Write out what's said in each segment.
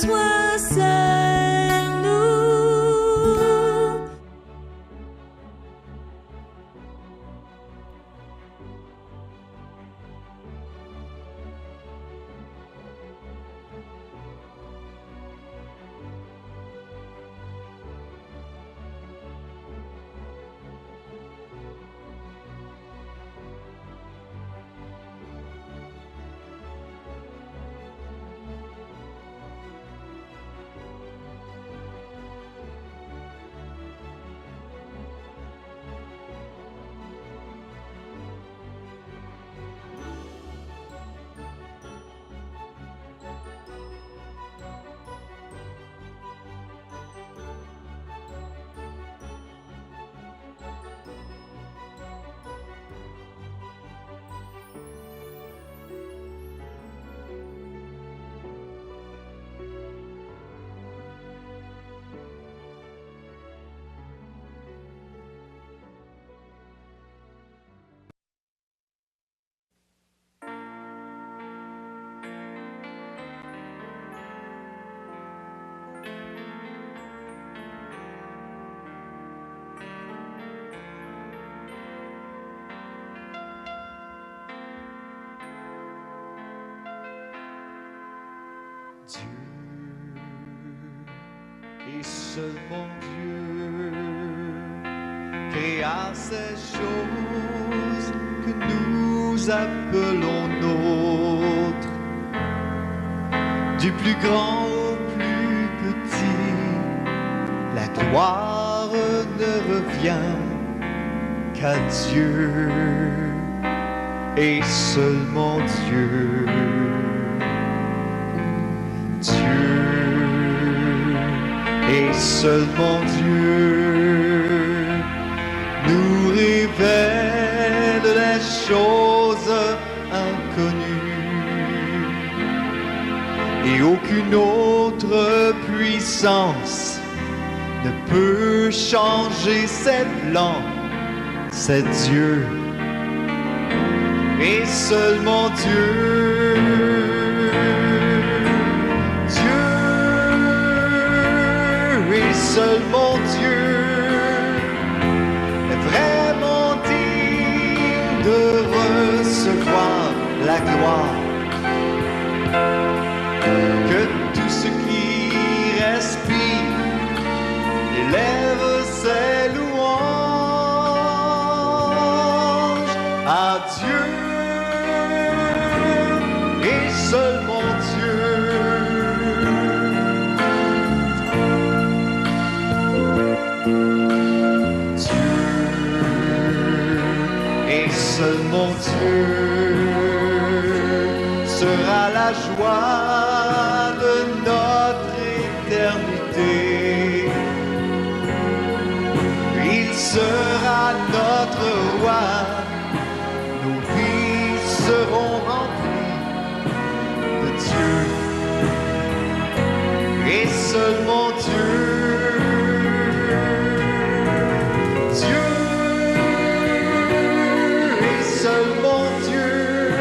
sois seul, nous. Dieu est seulement Dieu, créa ces choses que nous appelons nôtres, du plus grand au plus petit. La gloire ne revient qu'à Dieu et seulement Dieu. Dieu et seulement Dieu nous révèle les choses inconnues et aucune autre puissance ne peut changer ses plans. C'est Dieu et seulement Dieu. Seulement Dieu est vraiment digne de recevoir la gloire. Que tout ce qui respire élève ses louanges à Dieu et seulement Dieu. Seulement Dieu sera la joie de notre éternité. Il sera notre roi, nos vies seront remplies de Dieu et seulement Dieu. Seulement Dieu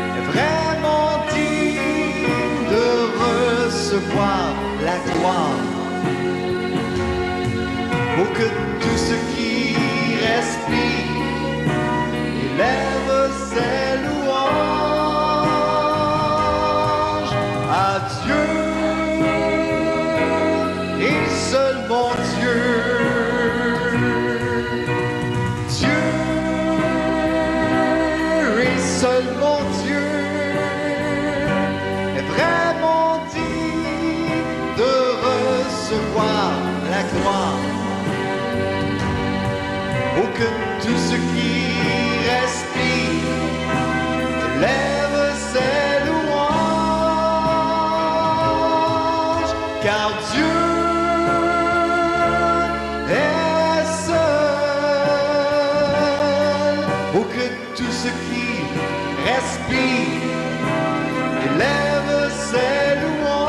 est vraiment digne de recevoir la gloire. Pour que tout ce qui respire élève ses louanges à Dieu et seulement Dieu. Seulement Dieu est vraiment digne de recevoir la gloire. Oh, que tout ce qui respire lève ses louanges, car Dieu est seul. Oh, que tout ce qui respire, élève ses louanges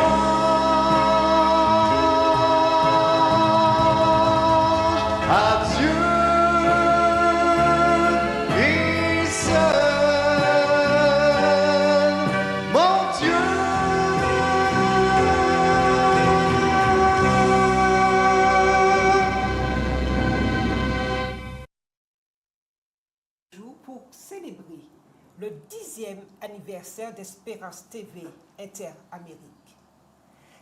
à Dieu et seul, mon Dieu. anniversaire d'Espérance TV Inter-Amérique.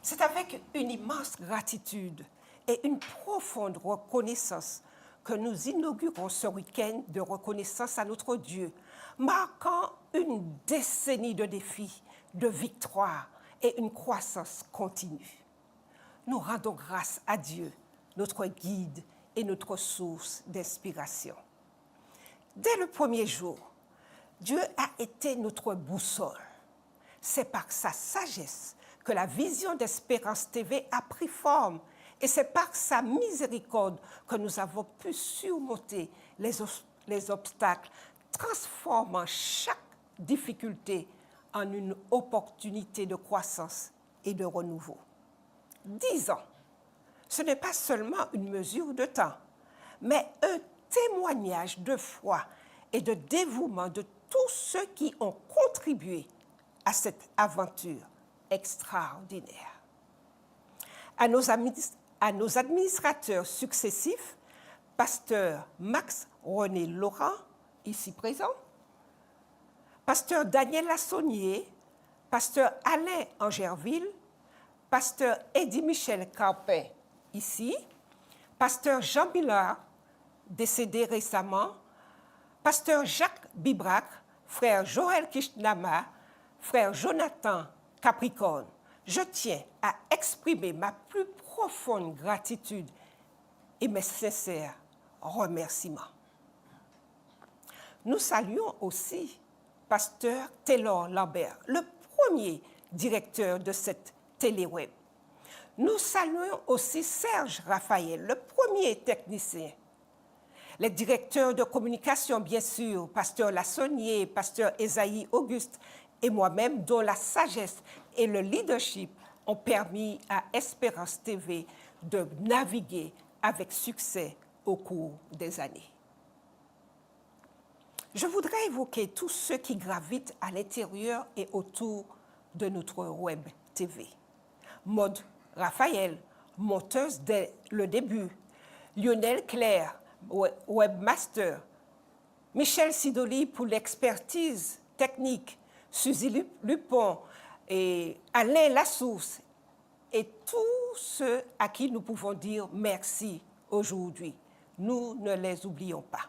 C'est avec une immense gratitude et une profonde reconnaissance que nous inaugurons ce week-end de reconnaissance à notre Dieu, marquant une décennie de défis, de victoires et une croissance continue. Nous rendons grâce à Dieu, notre guide et notre source d'inspiration. Dès le premier jour, Dieu a été notre boussole. C'est par sa sagesse que la vision d'Espérance TV a pris forme et c'est par sa miséricorde que nous avons pu surmonter les obstacles, transformant chaque difficulté en une opportunité de croissance et de renouveau. 10 ans, ce n'est pas seulement une mesure de temps, mais un témoignage de foi et de dévouement de tous ceux qui ont contribué à cette aventure extraordinaire. À nos administrateurs successifs, pasteur Max-René Laurent, ici présent, pasteur Daniel Lassonnier, pasteur Alain Angerville, pasteur Eddy-Michel Carpin, ici, pasteur Jean Millard, décédé récemment, pasteur Jacques Bibrac, frère Joël Kishnama, frère Jonathan Capricorne. Je tiens à exprimer ma plus profonde gratitude et mes sincères remerciements. Nous saluons aussi pasteur Taylor Lambert, le premier directeur de cette téléweb. Nous saluons aussi Serge Raphaël, le premier technicien. Les directeurs de communication, bien sûr, pasteur Lassonnier, pasteur Esaïe Auguste et moi-même, dont la sagesse et le leadership ont permis à Espérance TV de naviguer avec succès au cours des années. Je voudrais évoquer tous ceux qui gravitent à l'intérieur et autour de notre web TV. Maud Raphaël, monteuse dès le début, Lionel Claire, webmaster, Michel Sidoli pour l'expertise technique, Suzy Lupon et Alain Lassource et tous ceux à qui nous pouvons dire merci aujourd'hui. Nous ne les oublions pas.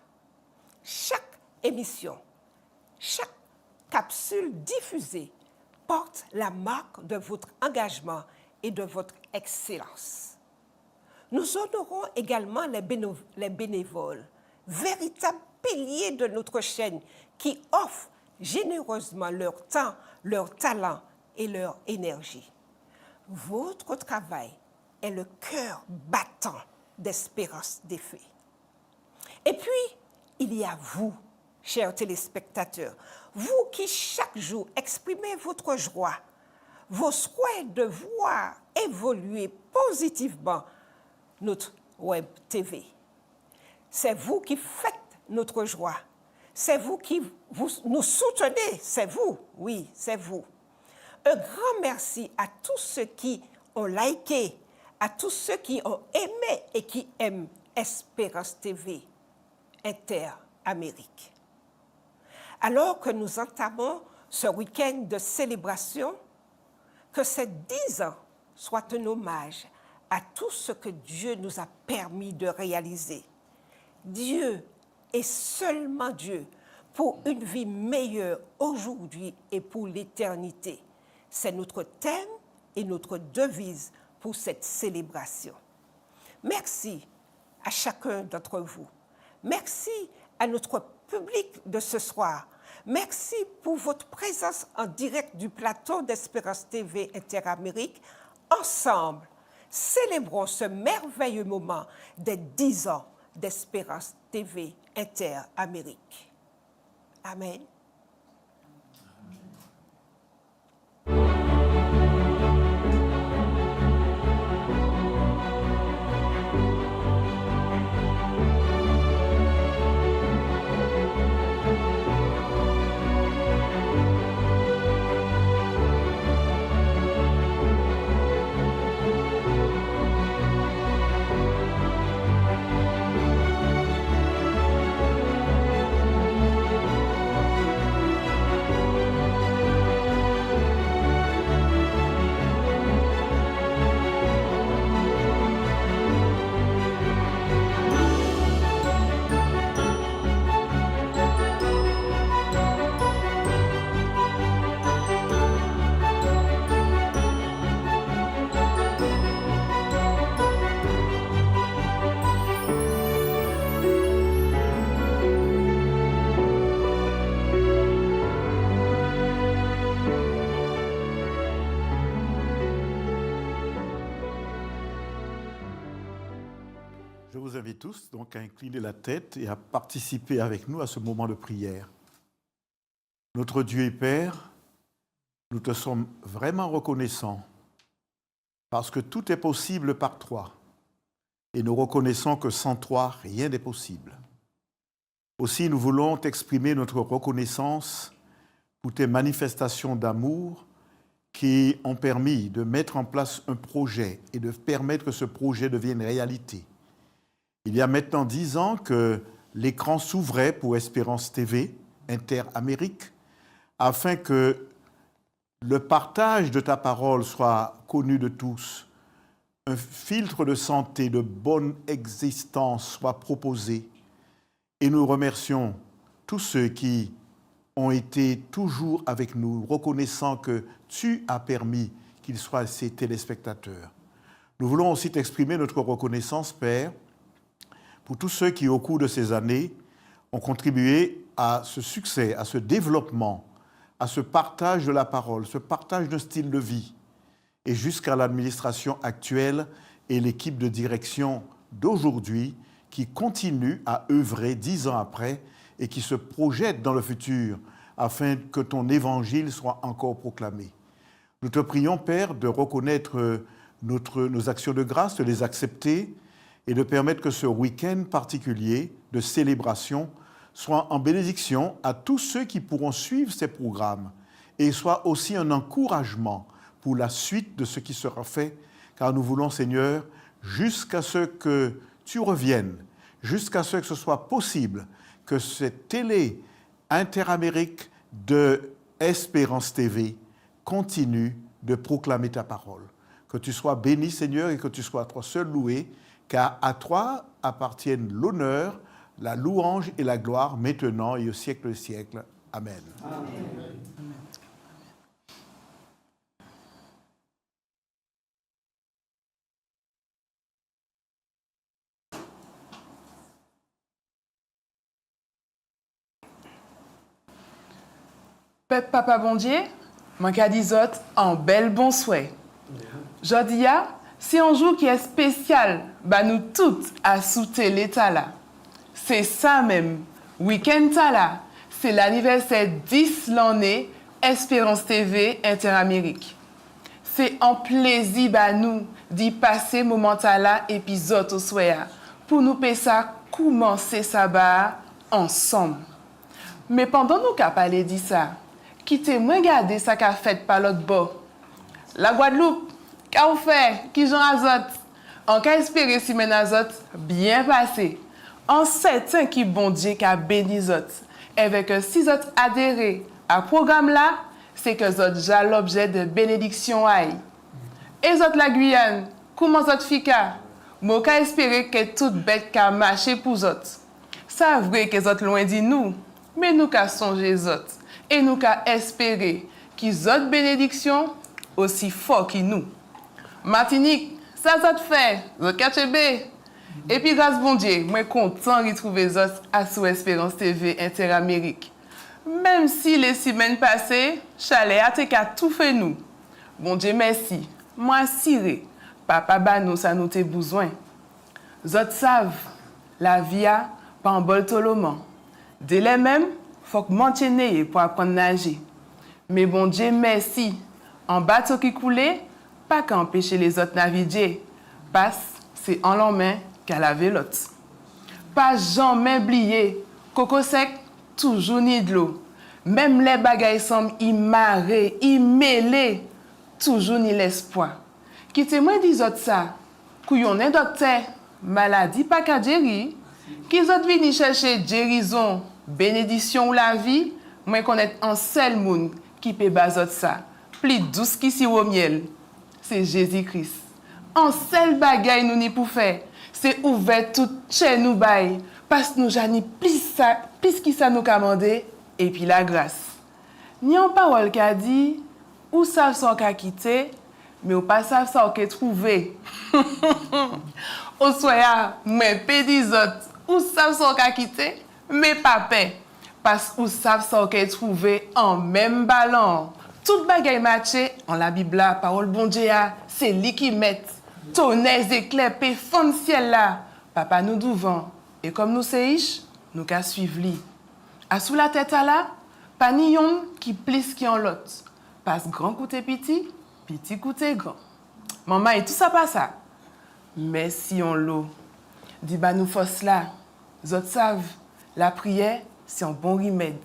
Chaque émission, chaque capsule diffusée porte la marque de votre engagement et de votre excellence. Nous honorons également les bénévoles, véritables piliers de notre chaîne qui offrent généreusement leur temps, leur talent et leur énergie. Votre travail est le cœur battant d'Espérance TV. Et puis, il y a vous, chers téléspectateurs, vous qui chaque jour exprimez votre joie, vos souhaits de voir évoluer positivement notre web TV. C'est vous qui faites notre joie. C'est vous qui nous soutenez. C'est vous, oui, c'est vous. Un grand merci à tous ceux qui ont liké, à tous ceux qui ont aimé et qui aiment Espérance TV Inter-Amérique. Alors que nous entamons ce week-end de célébration, que ces 10 ans soient un hommage à tout ce que Dieu nous a permis de réaliser. Dieu est seulement Dieu pour une vie meilleure aujourd'hui et pour l'éternité. C'est notre thème et notre devise pour cette célébration. Merci à chacun d'entre vous. Merci à notre public de ce soir. Merci pour votre présence en direct du plateau d'Espérance TV Inter-Amérique. Ensemble, célébrons ce merveilleux moment des 10 ans d'Espérance TV Inter-Amérique. Amen. Je vous invite tous donc à incliner la tête et à participer avec nous à ce moment de prière. Notre Dieu et Père, nous te sommes vraiment reconnaissants parce que tout est possible par toi et nous reconnaissons que sans toi, rien n'est possible. Aussi, nous voulons t'exprimer notre reconnaissance pour tes manifestations d'amour qui ont permis de mettre en place un projet et de permettre que ce projet devienne réalité. Il y a maintenant 10 ans que l'écran s'ouvrait pour Espérance TV, Inter-Amérique, afin que le partage de ta parole soit connu de tous, un filtre de santé, de bonne existence soit proposé. Et nous remercions tous ceux qui ont été toujours avec nous, reconnaissant que tu as permis qu'ils soient ces téléspectateurs. Nous voulons aussi t'exprimer notre reconnaissance, Père, pour tous ceux qui, au cours de ces années, ont contribué à ce succès, à ce développement, à ce partage de la parole, ce partage de style de vie, et jusqu'à l'administration actuelle et l'équipe de direction d'aujourd'hui qui continue à œuvrer 10 ans après et qui se projette dans le futur afin que ton évangile soit encore proclamé. Nous te prions, Père, de reconnaître nos actions de grâce, de les accepter et de permettre que ce week-end particulier de célébration soit en bénédiction à tous ceux qui pourront suivre ces programmes et soit aussi un encouragement pour la suite de ce qui sera fait, car nous voulons, Seigneur, jusqu'à ce que tu reviennes, jusqu'à ce que ce soit possible que cette télé Inter-Amérique de Espérance TV continue de proclamer ta parole. Que tu sois béni, Seigneur, et que tu sois toi seul loué, car à toi appartiennent l'honneur, la louange et la gloire maintenant et au siècle des siècles. Amen. Amen. Peuple Papa Bon Dieu, moi qui dis en bel bon souhait. Jodi a, c'est un jour qui est spécial, bah nous toutes à souter l'état là. C'est ça même, week-end là, c'est l'anniversaire 10 l'année Espérance TV Inter-Amérique. C'est un plaisir bah nous d'y passer moment là épisode au soir pour nous faire ça commencer ça bah ensemble. Mais pendant nous qu'a parlé dit ça, quittez-moi regarder ça qu'a fait par l'autre bord. La Guadeloupe, qu'a fait, qui Jean Azot, en qu'a espéré si men Azot bien passé. En certain qui bon Dieu qu'a béni Zot. Avec si Zot adhéré à programme là, c'est que Zot déjà l'objet de bénédiction aïe. Et Zot la Guyane, comment Zot fika? Moi qu'a espéré que toute bête qu'a marché pour Zot. Ça vrai que Zot loin dit nous, mais nous qu'a songé Zot. Et nous qu'a espéré qu'ils autres bénédictions aussi fort que nous. Martinique, ça te fait, zot Kachebe. Et puis grâce bon Dieu, moi content de retrouver zot à sous Espérance TV Inter-Amérique. Même si les semaines passées, chalet a qu'à tout fait nous. Bon Dieu merci, moi siré, papa ba nous ça nous te besoin. Zot savent, la vie a pas en bol toloman. Dès les mêmes, faut que m'entraîner pour apprendre à nager. Mais bon Dieu merci, en bateau qui coulait, pas qu'à empêcher les autres naviguer. Parce c'est en l'en main qu'à laver l'autre. Pas jamais oublier, coco sec, toujours ni de l'eau. Même les bagailles semblent y marrer, y mêler, toujours ni l'espoir. Quittez-moi dis autres ça, couillon est docteur, maladie pas qu'à gérer, qu'ils autres viennent chercher guérison, bénédiction ou la vie, moi connaître un seul monde qui peut baser ça. Plus douce qui si au miel, c'est Jésus-Christ. Un seul bagaille nous ni pour faire, c'est ouvert tout chez nous bail, parce que nous j'ani plus qui ça nous commandé et puis la grâce. Ni en parole qu'a dit, ou savent ça qu'a quitté, mais ou pas savent ça qu'a trouvé. Au soya, mais pédis autres, ou savent ça qu'a quitté, mais pas paix. Parce que ou savent ça qu'a trouvé en même ballon. Tout bagaille matché en la Bible la parole bon Dieu c'est lui qui met tonnerre éclairs pe fond ciel là papa nous douvant, et comme nous c'est riche, nous qu'à suivre lui. À sous la tête à là, pas ni yon qui plisse qui en l'autre. Passe grand côté petit, petit côté grand. Maman et tout ça pas ça. Mais si on l'eau, dit bah nous force là, zot savent, la prière, c'est un bon remède.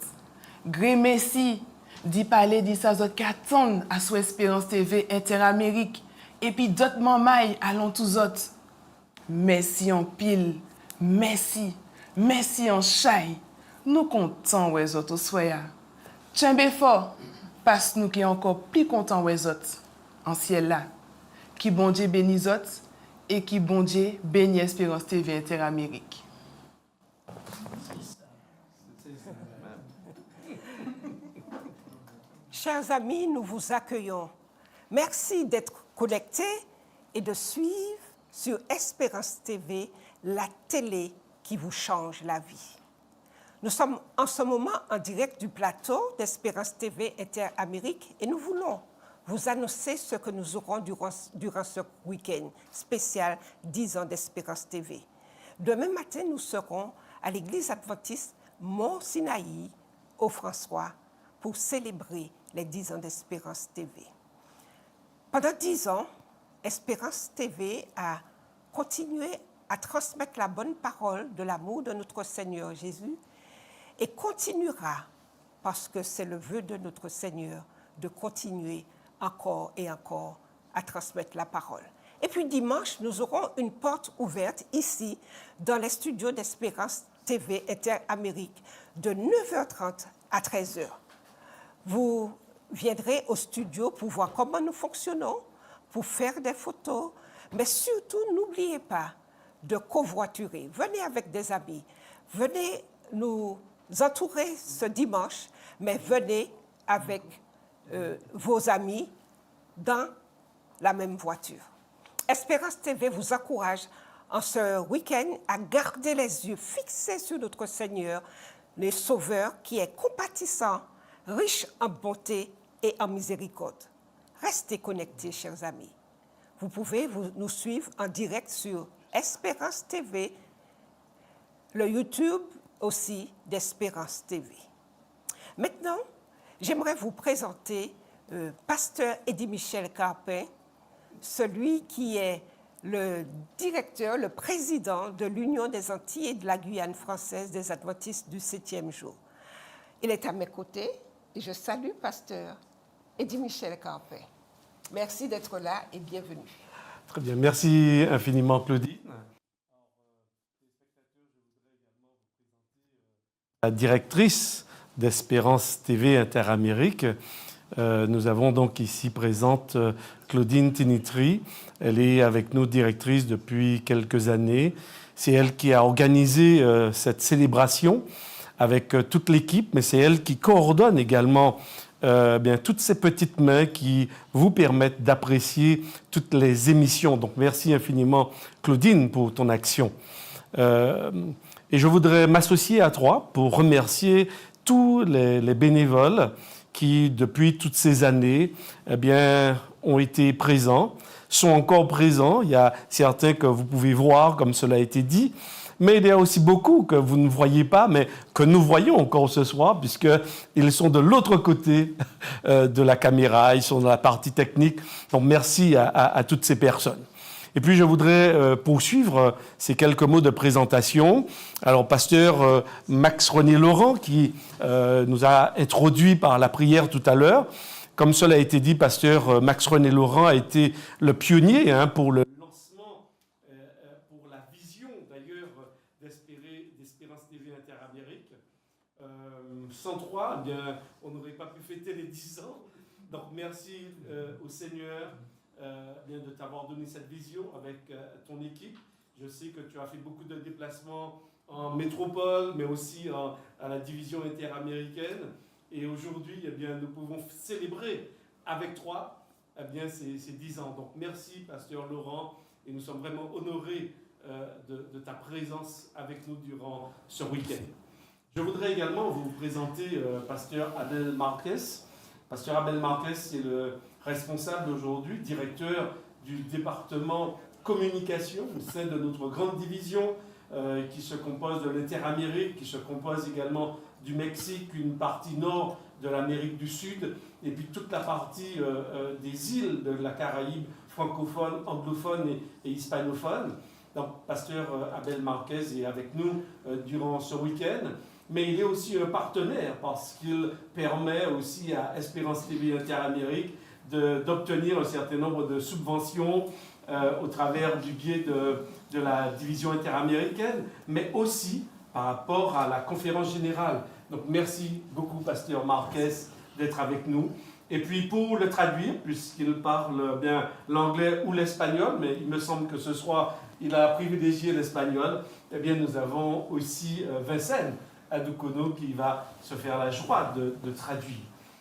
Gré Messi, dit parler, dit ça, zot qu'attendent à sous Espérance TV Interamérique, et puis d'autres mamailles allons tous autres. Merci en pile, merci en chaille. Nous comptons les autres soya. Tchembe fort, parce nous qui est encore plus contents les autres en ciel là. Qui bon Dieu bénit les autres et qui bon Dieu bénit Espérance TV Interamérique. Chers amis, nous vous accueillons. Merci d'être connectés et de suivre sur Espérance TV la télé qui vous change la vie. Nous sommes en ce moment en direct du plateau d'Espérance TV Interamérique et nous voulons vous annoncer ce que nous aurons durant ce week-end spécial 10 ans d'Espérance TV. Demain matin, nous serons à l'église adventiste Mont-Sinaï au François pour célébrer les 10 ans d'Espérance TV. Pendant 10 ans, Espérance TV a continué à transmettre la bonne parole de l'amour de notre Seigneur Jésus et continuera, parce que c'est le vœu de notre Seigneur, de continuer encore et encore à transmettre la parole. Et puis dimanche, nous aurons une porte ouverte ici, dans les studios d'Espérance TV Interamérique, de 9h30 à 13h. Vous viendrez au studio pour voir comment nous fonctionnons, pour faire des photos, mais surtout, n'oubliez pas de covoiturer. Venez avec des amis, venez nous entourer ce dimanche, mais venez avec vos amis dans la même voiture. Espérance TV vous encourage en ce week-end à garder les yeux fixés sur notre Seigneur, le Sauveur qui est compatissant, riche en bonté et en miséricorde. Restez connectés, chers amis. Vous pouvez nous suivre en direct sur Espérance TV, le YouTube aussi d'Espérance TV. Maintenant, j'aimerais vous présenter Pasteur Eddy Michel Carpin, celui qui est le directeur, le président de l'Union des Antilles et de la Guyane française des Adventistes du 7e jour. Il est à mes côtés et je salue Pasteur Eddy Michel Carpin. Merci d'être là et bienvenue. Très bien, merci infiniment Claudine. La directrice d'Espérance TV Interamérique. Nous avons donc ici présente Claudine Tinitri. Elle est avec nous directrice depuis quelques années. C'est elle qui a organisé cette célébration avec toute l'équipe, mais c'est elle qui coordonne également toutes ces petites mains qui vous permettent d'apprécier toutes les émissions. Donc merci infiniment Claudine pour ton action. Et je voudrais m'associer à toi pour remercier tous les bénévoles qui, depuis toutes ces années, ont été présents, sont encore présents. Il y a certains que vous pouvez voir, comme cela a été dit, mais il y a aussi beaucoup que vous ne voyez pas, mais que nous voyons encore ce soir, puisqu'ils sont de l'autre côté de la caméra, ils sont dans la partie technique. Donc merci à toutes ces personnes. Et puis, je voudrais poursuivre ces quelques mots de présentation. Alors, pasteur Max-René Laurent, qui nous a introduit par la prière tout à l'heure. Comme cela a été dit, pasteur Max-René Laurent a été le pionnier pour le lancement, pour la vision d'ailleurs d'Espérance TV Interamérique. Sans toi, on n'aurait pas pu fêter les 10 ans. Donc, merci au Seigneur. De t'avoir donné cette vision avec ton équipe. Je sais que tu as fait beaucoup de déplacements en métropole, mais aussi à la division interaméricaine. Et aujourd'hui, nous pouvons célébrer avec toi ces 10 ans. Donc merci, pasteur Laurent, et nous sommes vraiment honorés de ta présence avec nous durant ce week-end. Je voudrais également vous présenter pasteur Abel Marquez. Pasteur Abel Marquez, c'est le responsable aujourd'hui, directeur du département communication au sein de notre grande division qui se compose de l'Interamérique, qui se compose également du Mexique, une partie nord de l'Amérique du Sud, et puis toute la partie des îles de la Caraïbe francophone, anglophone et hispanophone. Donc, pasteur Abel Marquez est avec nous durant ce week-end, mais il est aussi un partenaire parce qu'il permet aussi à Espérance TV Interamérique d'obtenir un certain nombre de subventions au travers du biais de la division interaméricaine, mais aussi par rapport à la conférence générale. Donc, merci beaucoup, pasteur Marquez, d'être avec nous. Et puis, pour le traduire, puisqu'il parle bien l'anglais ou l'espagnol, mais il me semble que ce soir, il a privilégié l'espagnol, eh bien, nous avons aussi Vincent Adukono qui va se faire la joie de traduire.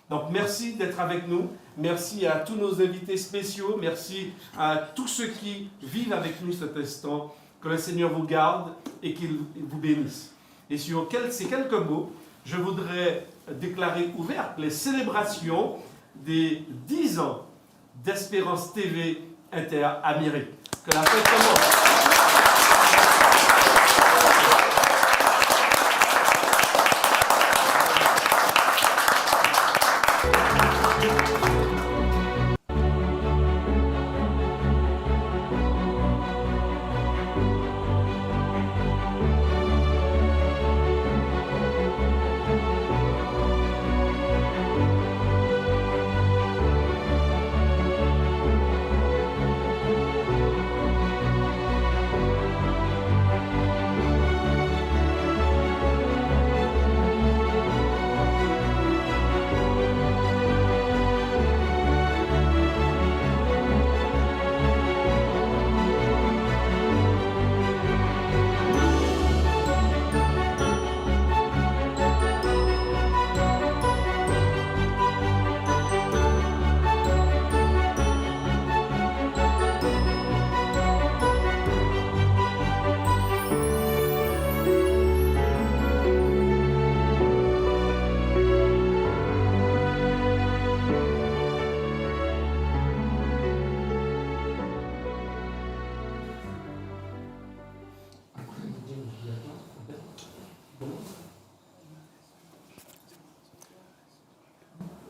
Donc, merci d'être avec nous. Merci à tous nos invités spéciaux. Merci à tous ceux qui vivent avec nous cet instant. Que le Seigneur vous garde et qu'il vous bénisse. Et sur ces quelques mots, je voudrais déclarer ouvertes les célébrations des 10 ans d'Espérance TV Interamérique. Que la fête commence.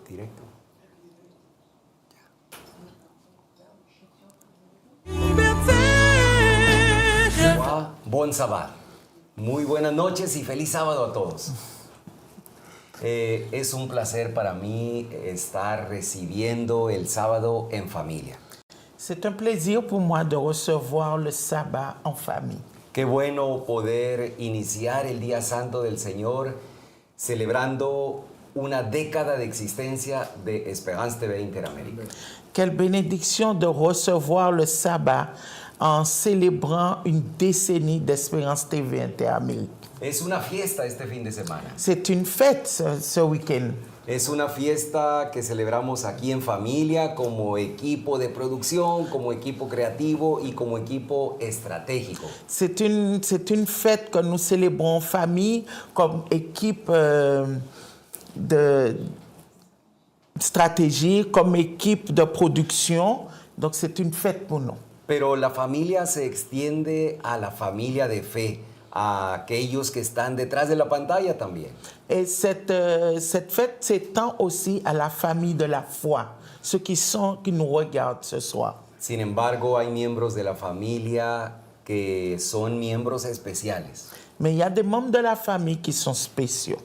Directo. Bon Sabbat. Muy buenas noches y feliz sábado a todos. Es un placer para mí estar recibiendo el sábado en familia. C'est un plaisir pour moi de recevoir le sabbat en famille. Qué bueno poder iniciar el Día Santo del Señor celebrando una década de existencia de Espérance TV Interamérique. Quelle bénédiction de recevoir le sabbat en célébrant une décennie d'Espérance TV Interamérique. Es una fiesta este fin de semana. C'est une fête ce week-end. Es una fiesta que celebramos aquí en familia como equipo de producción, como equipo creativo y como equipo estratégico. C'est une fête que nous célébrons en famille comme équipe de stratégie, comme équipe de production. Donc c'est une fête pour nous. Pero la familia se extiende a la familia de fe, a aquellos que están detrás de la pantalla también. Et cette fête s'étend aussi à la famille de la foi, ceux qui nous regardent ce soir. Sin embargo, hay miembros de la familia que son miembros especiales. Mais il y a des membres de la famille qui sont spéciaux.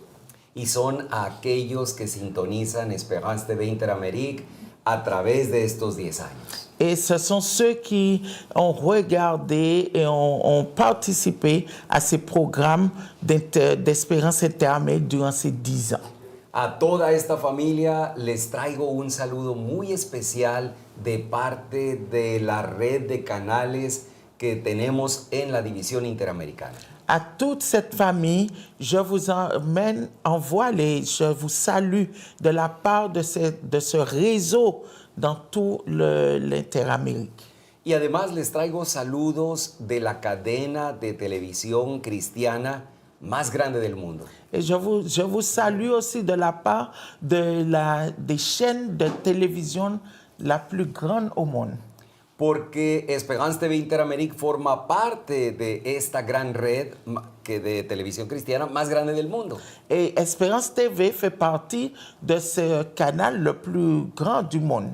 Y son aquellos que sintonizan Espérance TV Interamérique a través de estos 10 años. Et ce sont ceux qui ont regardé et ont participé à ces programmes d'Espérance Interamérique durant ces 10 ans. A toda esta familia les traigo un saludo muy especial de parte de la red de canales que tenemos en la división interamericana. À toute cette famille, je vous je vous salue de la part de ce réseau dans tout l'Interamérique. Y además les traigo saludos de la cadena de televisión cristiana más grande del mundo. Et je vous salue aussi de la part des chaînes de télévision la plus grande au monde. Porque Esperanza TV Interamérica forma parte de esta gran red de televisión cristiana más grande del mundo. Et Espérance TV fait partie de ce canal le plus grand du monde.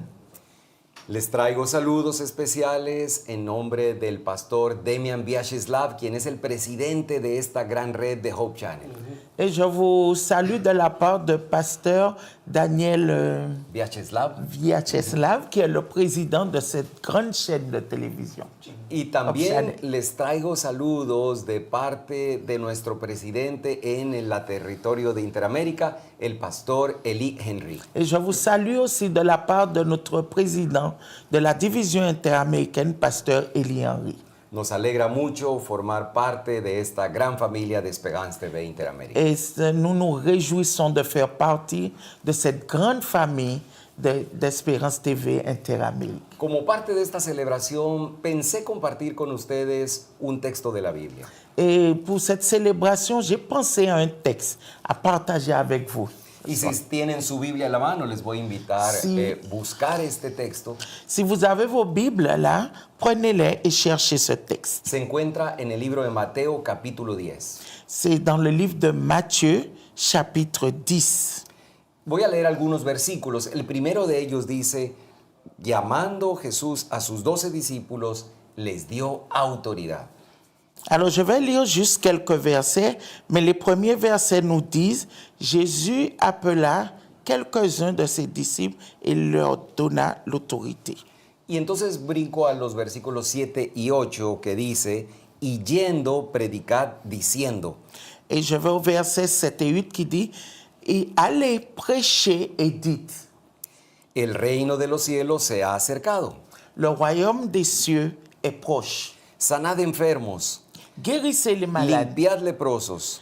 Les traigo saludos especiales en nombre del pastor Demian Vyacheslav, quien es el presidente de esta gran red de Hope Channel. Et je vous salue de la part de pasteur Daniel Vyacheslav, qui est le président de cette grande chaîne de télévision. Y también les traigo saludos de parte de nuestro presidente en el territorio de Interamérica, el pastor Eli Henry. Et je vous salue aussi de la part de notre président de la division interaméricaine, pasteur Eli Henry. Nos alegra mucho formar parte de esta gran familia de Esperanza TV Interamérica. Et nous nous réjouissons de faire partie de cette grande famille d'Espérance TV Interamérique. Como parte de esta celebración, pensé compartir con ustedes un texto de la Biblia. Et pour cette célébration, j'ai pensé à un texte à partager avec vous. Y si tienen su Biblia a la mano, les voy a invitar Sí. a buscar este texto. Si vous avez vos Bibles là, prenez-les et cherchez ce texte. Se encuentra en el libro de Mateo, capítulo 10. C'est dans le livre de Matthieu, chapitre 10. Voy a leer algunos versículos. El primero de ellos dice, llamando Jesús a sus 12 discípulos, les dio autoridad. Alors, je vais lire juste quelques versets, mais les premiers versets nous disent, Jésus appela quelques-uns de ses disciples et leur donna l'autorité. Y entonces brinco a los versículos 7 y 8 que dice, y yendo, predicad diciendo. Et je vais au verset 7 et 8 qui dit, et allez prêcher et dites, El reino de los cielos se ha acercado. le royaume des cieux est proche. Sanad enfermos, Guérissez les malades, limpiad leprosos,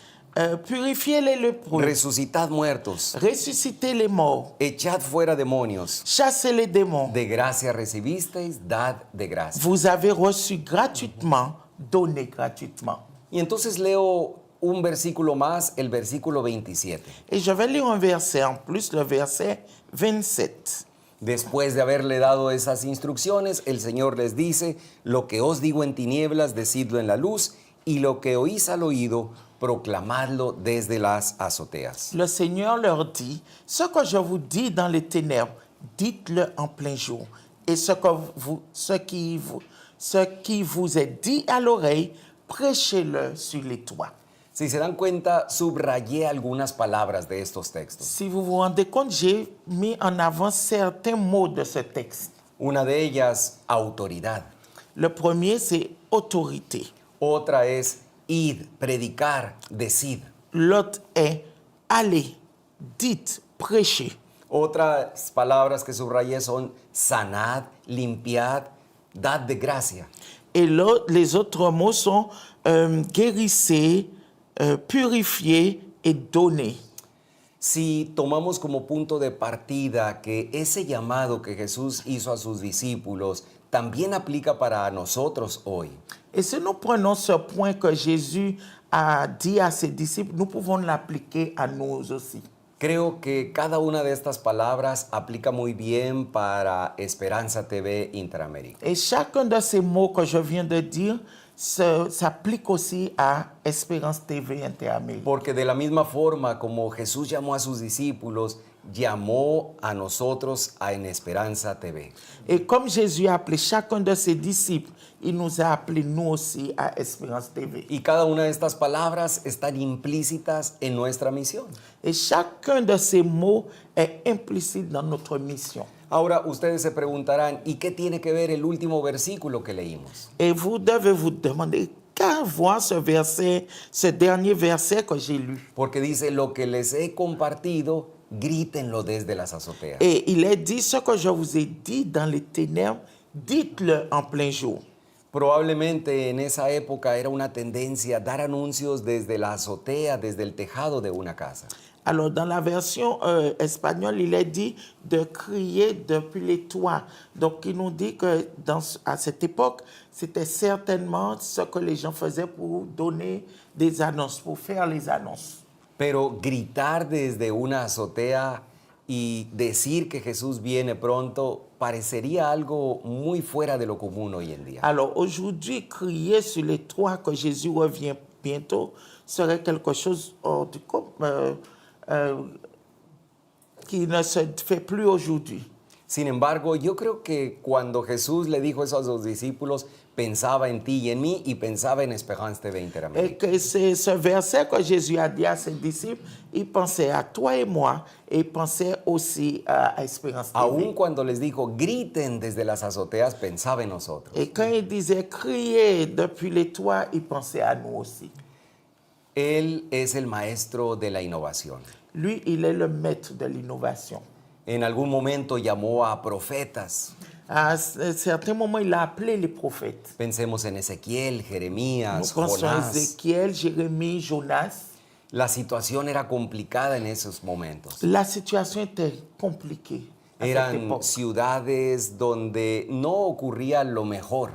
purifiez les lépreux, resucitad muertos, ressuscitez les morts, echad fuera demonios. chassez les démons. De gracia recibisteis, dad de gracia. Vous avez reçu gratuitement, donnez gratuitement. Y entonces leo un versículo más, el versículo 27. Et je vais lire un verset en plus, le verset 27. Después de haberle dado esas instrucciones, el Señor les dice, lo que os digo en tinieblas, decidlo en la luz, y lo que oís al oído, proclamadlo desde las azoteas. Le Seigneur leur dit, ce que je vous dis dans les ténèbres, dites-le en plein jour. Et ce qui vous est dit à l'oreille, prêchez-le sur les toits. Si se dan cuenta, subrayé algunas palabras de estos textos. Si vous vous rendez compte, j'ai mis en avant certains mots de ce texte. Una de ellas, autoridad. Le premier, c'est autorité. Otra es id, predicar, decid. L'autre est allez, dites, prêchez. Otras palabras que subrayé son sanad, limpiad, dad de gracia. Et les autres mots sont guérissez, purifiez et donnez. Si tomamos como punto de partida que ese llamado que Jesús hizo a sus discípulos también aplica para nosotros hoy. Et si nous prenons ce point que Jésus a dit à ses disciples, nous pouvons l'appliquer à nous aussi. Creo que cada una de estas palabras aplica muy bien para Esperanza TV Interamérica. Et chacun de ces mots que je viens de dire s'applique aussi à Espérance TV Interamérique. Porque de la misma forma como Jesús llamó a sus discípulos, llamó a nosotros en Esperanza TV. Et comme Jésus a appelé chacun de ses disciples, il nous a appelés nous aussi à Espérance TV. Y cada una de estas palabras están implícitas en nuestra misión. Et chacun de ces mots est implicite dans notre mission. Ahora ustedes se preguntarán, ¿y qué tiene que ver el último versículo que leímos? Et vous devez vous demander, qu'à voir ce verset, ce dernier verset que j'ai lu. Porque dice, lo que les he compartido, grítenlo desde las azoteas. Et il est dit, ce que je vous ai dit dans les ténèbres, dites-le en plein jour. Probablemente en esa época era una tendencia dar anuncios desde la azotea, desde el tejado de una casa. Alors, dans la version espagnole, il est dit de crier depuis les toits. Donc, il nous dit que à cette époque, c'était certainement ce que les gens faisaient pour donner des annonces, pour faire les annonces. Pero gritar desde una azotea y decir que Jesús viene pronto, parecería algo muy fuera de lo común hoy en día. Alors aujourd'hui, crier sur les toits que Jésus revient bientôt serait quelque chose hors du commun, qui ne se fait plus aujourd'hui. Sin embargo, yo creo que cuando Jesús le dijo eso a sus discípulos, pensaba en ti y en mí y pensaba en Espérance TV Et Interamérica. que c'est ce verset que Jésus a dit à ses disciples, il pensait à toi et moi, et il pensait aussi à Espérance TV. Aun cuando les dijo, griten desde las azoteas, pensaba en nosotros. Et quand il disait crier depuis les toits, il pensait à nous aussi. Él es el maestro de la innovación. Lui, il est le maître de l'innovation. En algún momento llamó a profetas. À certains moments, il a appelé les prophètes. Pensemos en Ezequiel, Nous Jeremías, pensons à Jonás. Ézéchiel, Jérémie, Jonas. La situación era complicada en esos momentos. La situation était compliquée à cette Eran époque. ciudades donde no ocurría lo mejor.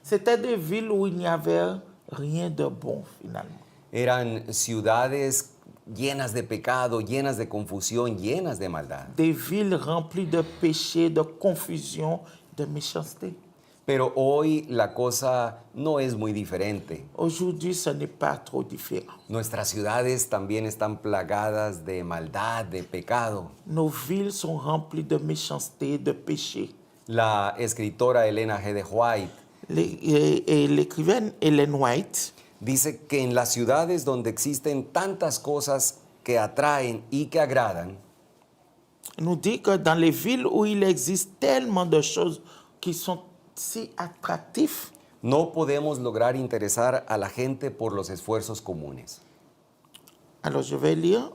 C'était des villes où il n'y avait rien de bon finalement. Eran ciudades llenas de pecado, llenas de confusión, llenas de maldad. Des villes remplies de péchés, de confusion, de méchanceté. Pero hoy la cosa no es muy diferente. Aujourd'hui, ce n'est pas trop différent. Nuestras ciudades también están plagadas de maldad, de pecado. Nos villes sont remplies de méchanceté, de péché. La escritora Elena G. de White L'écrivaine Ellen White dice que en las ciudades donde existen tantas cosas que atraen y que agradan, nous dit que dans les villes où il existe tellement de choses qui sont si attractives, no podemos lograr interesar a la gente por los esfuerzos comunes. alors je vais lire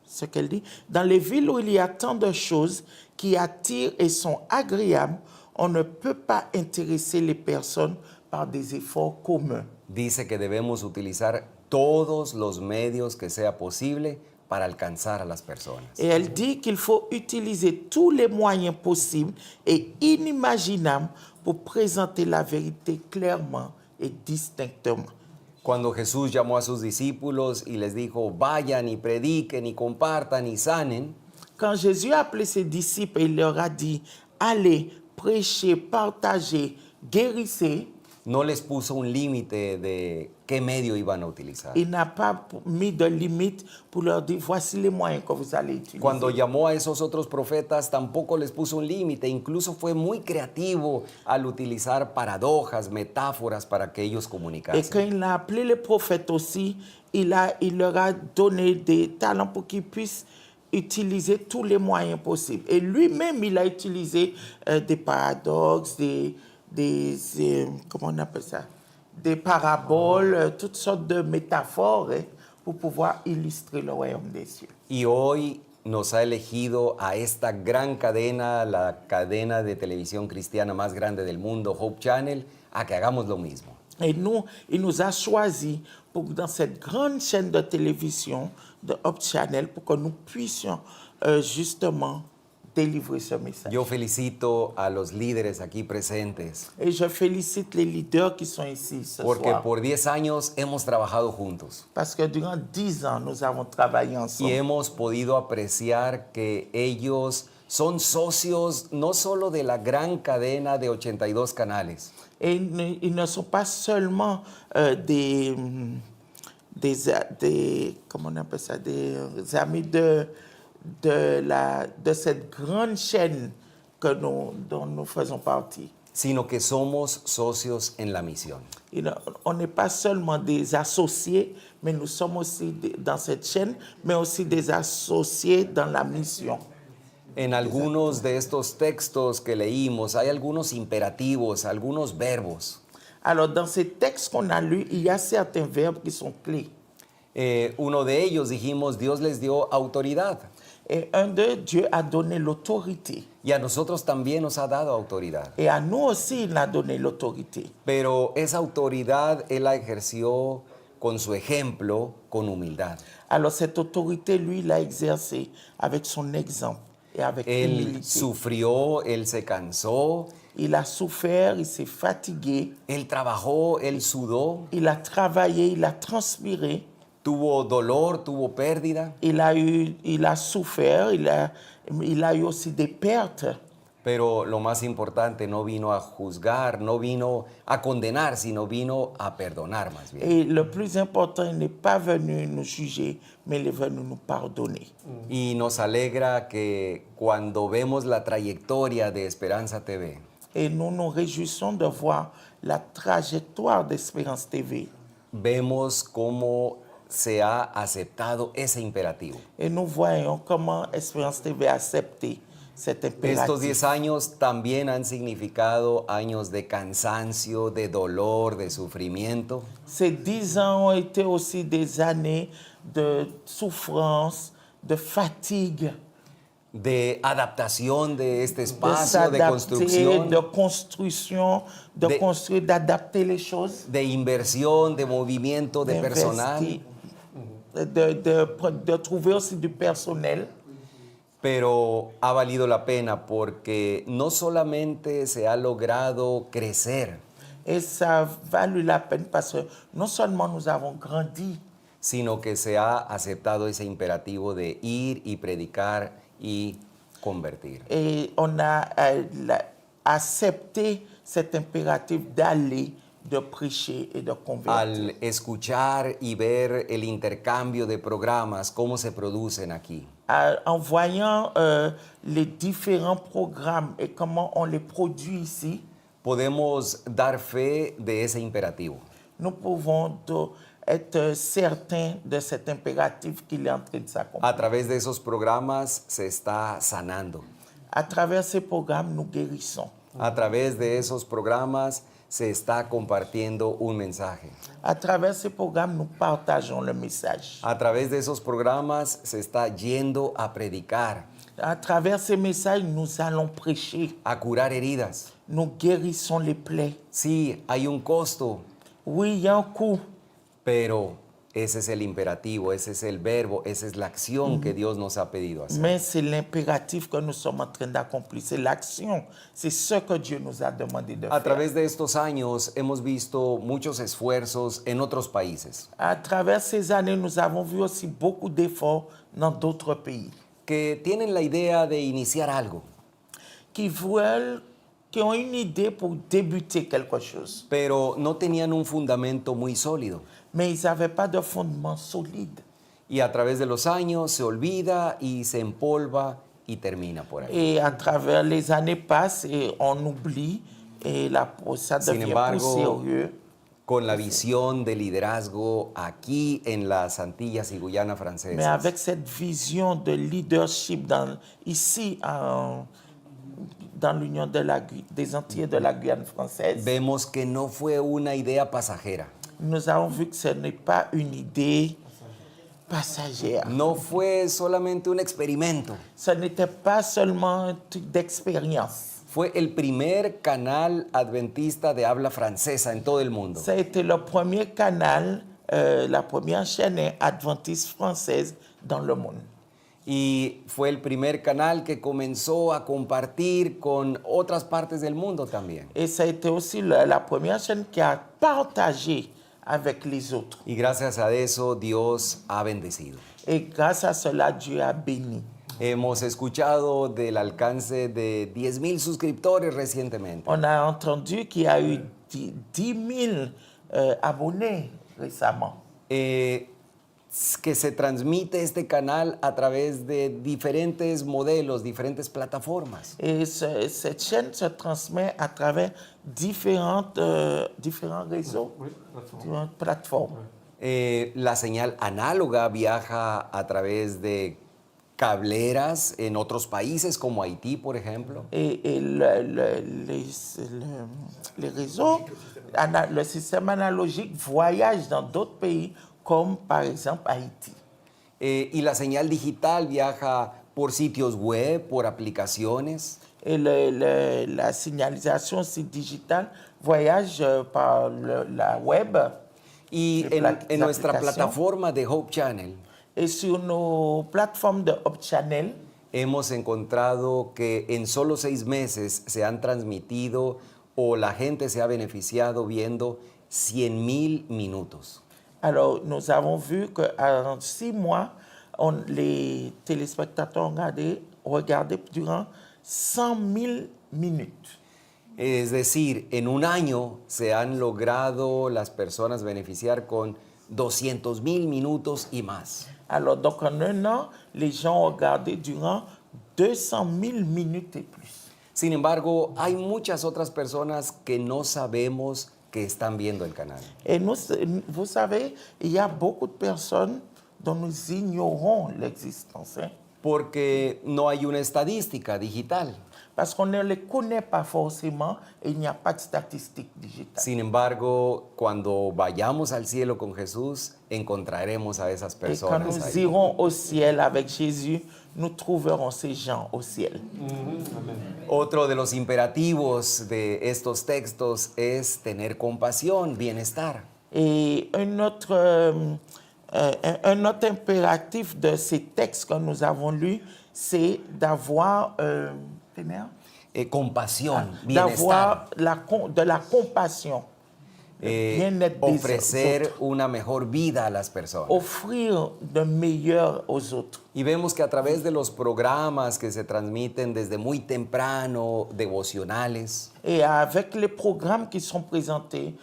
ce qu'elle dit. Dans les villes où il y a tant de choses qui attirent et sont agréables, on ne peut pas intéresser les personnes par des efforts communs. Dice que debemos utilizar todos los medios que sea posible para alcanzar a las personas. Et elle dit qu'il faut utiliser tous les moyens possibles et inimaginables pour présenter la vérité clairement et distinctement. Cuando Jesús llamó a sus discípulos y les dijo, vayan y prediquen y compartan y sanen, Quand Jésus a appelé ses disciples et il leur a dit, allez, prêchez, partagez, guérissez, no les puso un límite de qué medio iban a utilizar. il n'a pas mis de limite pour leur dire, voici les moyens que vous allez utiliser. Cuando llamó a esos otros profetas, tampoco les puso un límite, incluso fue muy creativo al utilizar paradojas, metáforas para que ellos Et comunicasen. quand il a appelé les prophètes aussi, il leur a donné des talents pour qu'ils puissent utiliser tous les moyens possibles. Et lui-même, il a utilisé des paradoxes, comment on appelle ça? Des paraboles, toutes sortes de métaphores pour pouvoir illustrer le royaume des cieux. Y hoy nos ha elegido a esta gran cadena, la cadena de televisión cristiana más grande del mundo, Hope Channel, a que hagamos lo mismo. Et nous, il nous a choisis pour, dans cette grande chaîne de télévision de Hope Channel pour que nous puissions justement délivrer ce message. Yo felicito a los líderes aquí presentes, Et je félicite les leaders qui sont ici ce porque soir. por 10 años hemos trabajado juntos Parce que durant 10 ans, nous avons travaillé y ensemble. hemos podido apreciar que ellos son socios no solo de la gran cadena de 82 canales, Et ils ne sont pas seulement des comment on appelle ça, des amis de cette grande chaîne dont nous faisons partie. sino que somos socios en la misión. On n'est pas seulement des associés, mais nous sommes aussi dans cette chaîne, mais aussi des associés dans la mission. En algunos de estos textos que leímos hay algunos imperativos, algunos verbos. Alors, dans ces textes qu'on a lus, il y a certains verbes qui sont clés. Uno de ellos dijimos, Dios les dio autoridad Et un d'eux, Dieu a donné l'autorité. y a nosotros también nos ha dado autoridad. Et à nous aussi, il a donné l'autorité. Pero esa autoridad Él la ejerció con su ejemplo, con humildad. Alors, cette autorité, lui, il l'a exercée avec son exemple et avec Él humilité. sufrió, Él se cansó, Il a souffert, il s'est fatigué, Él trabajó, Él sudó, il a travaillé, il a transpiré, tuvo dolor, tuvo pérdida, il a souffert, il a eu aussi des pertes. Pero lo más importante, no vino a juzgar, no vino a condenar, sino vino a perdonar más bien. Et le plus important, il n'est pas venu nous juger, mais il est venu nous pardonner. Y nos alegra que cuando vemos la trayectoria de Esperanza TV, Et nous nous réjouissons de voir la trajectoire d'Espérance TV. vemos cómo se ha aceptado ese imperativo. Et nous voyons comment Espérance TV a accepté cet Estos 10 impératif. años también han significado años de cansancio, de dolor, de sufrimiento, Ces 10 ans ont été aussi des années de souffrance, de fatigue, de adaptación de este de espacio, de s'adapter, construcción, de construction, de De- construire, d'adapter les choses, de inversión, de movimiento, de personal. d'investir, de trouver aussi du personnel. Pero ha valido la pena porque no solamente se ha logrado crecer, Et ça a valu la peine parce que non seulement nous avons grandi, sino que se ha aceptado ese imperativo de ir y predicar y convertir. et on a accepté cet impératif d'aller, de prêcher et de convertir. Al escuchar y ver el intercambio de programas, cómo se producen aquí, En voyant les différents programmes et comment on les produit ici, podemos dar fe de ese imperativo. nous pouvons être certains de cet impératif qu'il est en train de s'accomplir. A través de esos programas se está sanando. À travers ces programmes, nous guérissons. A través de esos programas se está compartiendo un mensaje. À travers ces programmes, nous partageons le message. A través de esos programas se está yendo a predicar, À travers ces messages, nous allons prêcher. a curar heridas. Nous guérissons les plaies. Sí, hay un costo, Oui, il y a un coût, pero ese es el imperativo, ese es el verbo, esa es la acción que Dios nos ha pedido hacer. mais c'est l'impératif que nous sommes en train d'accomplir. C'est l'action. C'est ce que Dieu nous a demandé de A faire. través de estos años hemos visto muchos esfuerzos en otros países À travers ces années, nous avons vu aussi beaucoup d'efforts dans d'autres pays que tienen la idea de iniciar algo, qui ont une idée pour débuter quelque chose, pero no tenían un fundamento muy sólido. mais ils n'avaient pas de fondement solide. Y a través de los años se olvida y se empolva y termina por ahí. Et à travers les années passent et on oublie et ça Sin devient plus embargo, sérieux. con la visión de liderazgo aquí en las Antillas y Guyana Mais francesas, avec cette vision de leadership ici dans l'Union des Antilles et de la Guyane française, vemos que no fue una idea pasajera, nous avons vu que ce n'est pas une idée passagère. no fue solamente un experimento, Ce n'était pas seulement un truc d'expérience. fue el primer canal adventista de habla francesa en todo el mundo. Ça a été le premier canal, la première chaîne adventiste française dans le monde. Y fue el primer canal que comenzó a compartir con otras partes del mundo también. Et ça a été aussi la première chaîne qui a partagé avec les autres. Y gracias a eso Dios ha bendecido. Et grâce à cela, Dieu a béni. Hemos escuchado del alcance de 10,000 suscriptores recientemente. On a entendu qu'il y a eu 10 000 abonnés récemment. Que se transmite este canal a través de diferentes modelos, diferentes plataformas. Et cette chaîne se transmet à travers différents réseaux, différentes plateformes. La señal análoga viaja a través de cableras en otros países como Haití, por ejemplo. Et les réseaux, le système analogique voyage dans d'autres pays, comme par exemple Haïti. Y la señal digital viaja por sitios web, por aplicaciones. Et la signalisation aussi digitale voyage par la web. Y en nuestra plataforma de Hope Channel, Et sur nos plateformes de Hope Channel, hemos encontrado que en solo 6 meses se han transmitido o la gente se ha beneficiado viendo 100,000 minutos. alors nous avons vu qu'en 6 mois, les téléspectateurs ont regardé durant 100 000 minutes. Es decir, en un año se han logrado las personas beneficiar con 200,000 minutos y más. Alors, donc en un an, les gens ont regardé durant 200 000 minutes et plus. Sin embargo, hay muchas otras personas que no sabemos que están viendo el canal. Et nous, vous savez, il y a beaucoup de personnes dont nous ignorons l'existence, hein, Porque no hay una estadística digital. parce qu'on ne les connaît pas forcément et il n'y a pas de statistiques digitales. Sin embargo, cuando vayamos al cielo con Jesús, encontraremos a esas Et quand personas nous ahí. irons au ciel avec Jésus, nous trouverons ces gens au ciel. Otro de los imperativos de estos textos es tener compasión, bienestar. Et un autre impératif de ces textes que nous avons lus, c'est d'avoir Compasión, bienestar. de la compassion, bien-être des Ofrecer autres, una mejor vida a las personas. offrir de meilleur aux autres. Y vemos que a través de los programas que se transmiten desde muy temprano, devocionales, Et avec les programmes qui sont présentés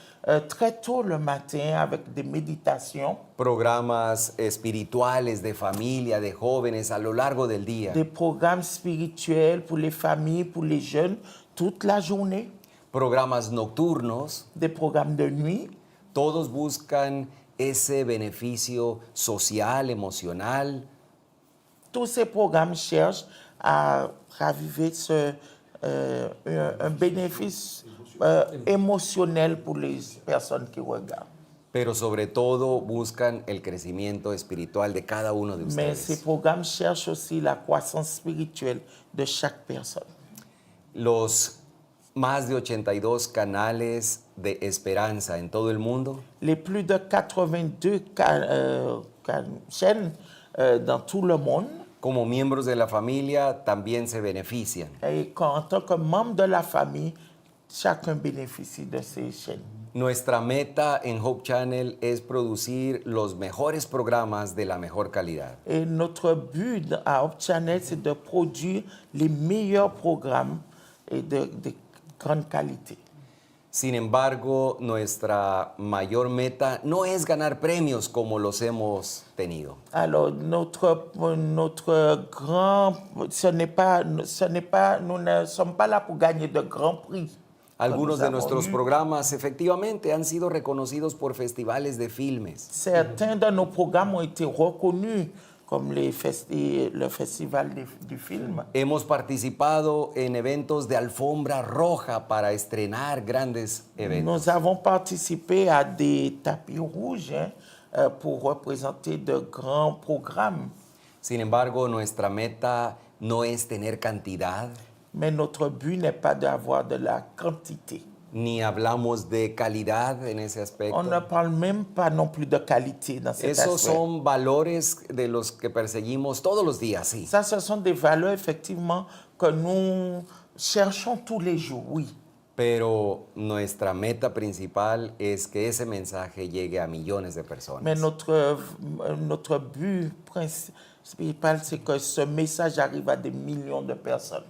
très tôt le matin avec des méditations, programas espirituales de familia, de jóvenes a lo largo del día, des programmes spirituels pour les familles, pour les jeunes, toute la journée, programas nocturnos, des programmes de nuit, todos buscan ese beneficio social, emocional, tous ces programmes cherchent à raviver un bénéfice émotionnel pour les personnes qui regardent. pero sobre todo buscan el crecimiento espiritual de cada uno de Mais ces ustedes. programmes cherchent aussi la croissance spirituelle de chaque personne. Los más de 82 canales de esperanza en todo el mundo Les plus de 82 chaînes dans tout le monde, como miembros de la familia también se benefician. et en tant que membre de la famille, chacun bénéficie de ces chaînes. Nuestra meta en Hope Channel es producir los mejores programas de la mejor calidad. Et notre but à Hope Channel, c'est de produire les meilleurs programmes et de grande qualité. Sin embargo, nuestra mayor meta no es ganar premios como los hemos tenido. Alors, notre grand, nous ne sommes pas là pour gagner de grands prix. Algunos Nous de avons nuestros eu. programas efectivamente han sido reconocidos por festivales de filmes. Certains de nos programmes ont été reconnus comme le festival du film. Hemos participado en eventos de alfombra roja para estrenar grandes eventos. Nous avons participé à des tapis rouges, hein, pour représenter de grands programmes. Sin embargo, nuestra meta no es tener cantidad, Mais notre but n'est pas d'avoir de la quantité. ni hablamos de calidad en ese aspecto. On ne parle même pas non plus de qualité dans cet Esos aspect. son valores de los que perseguimos todos los días, sí. Ça, ce sont des valeurs, effectivement, que nous cherchons tous les jours, oui. Pero nuestra meta principal es que ese mensaje llegue a millones de personas. Mais notre but principal, c'est que ce message arrive à des millions de personnes.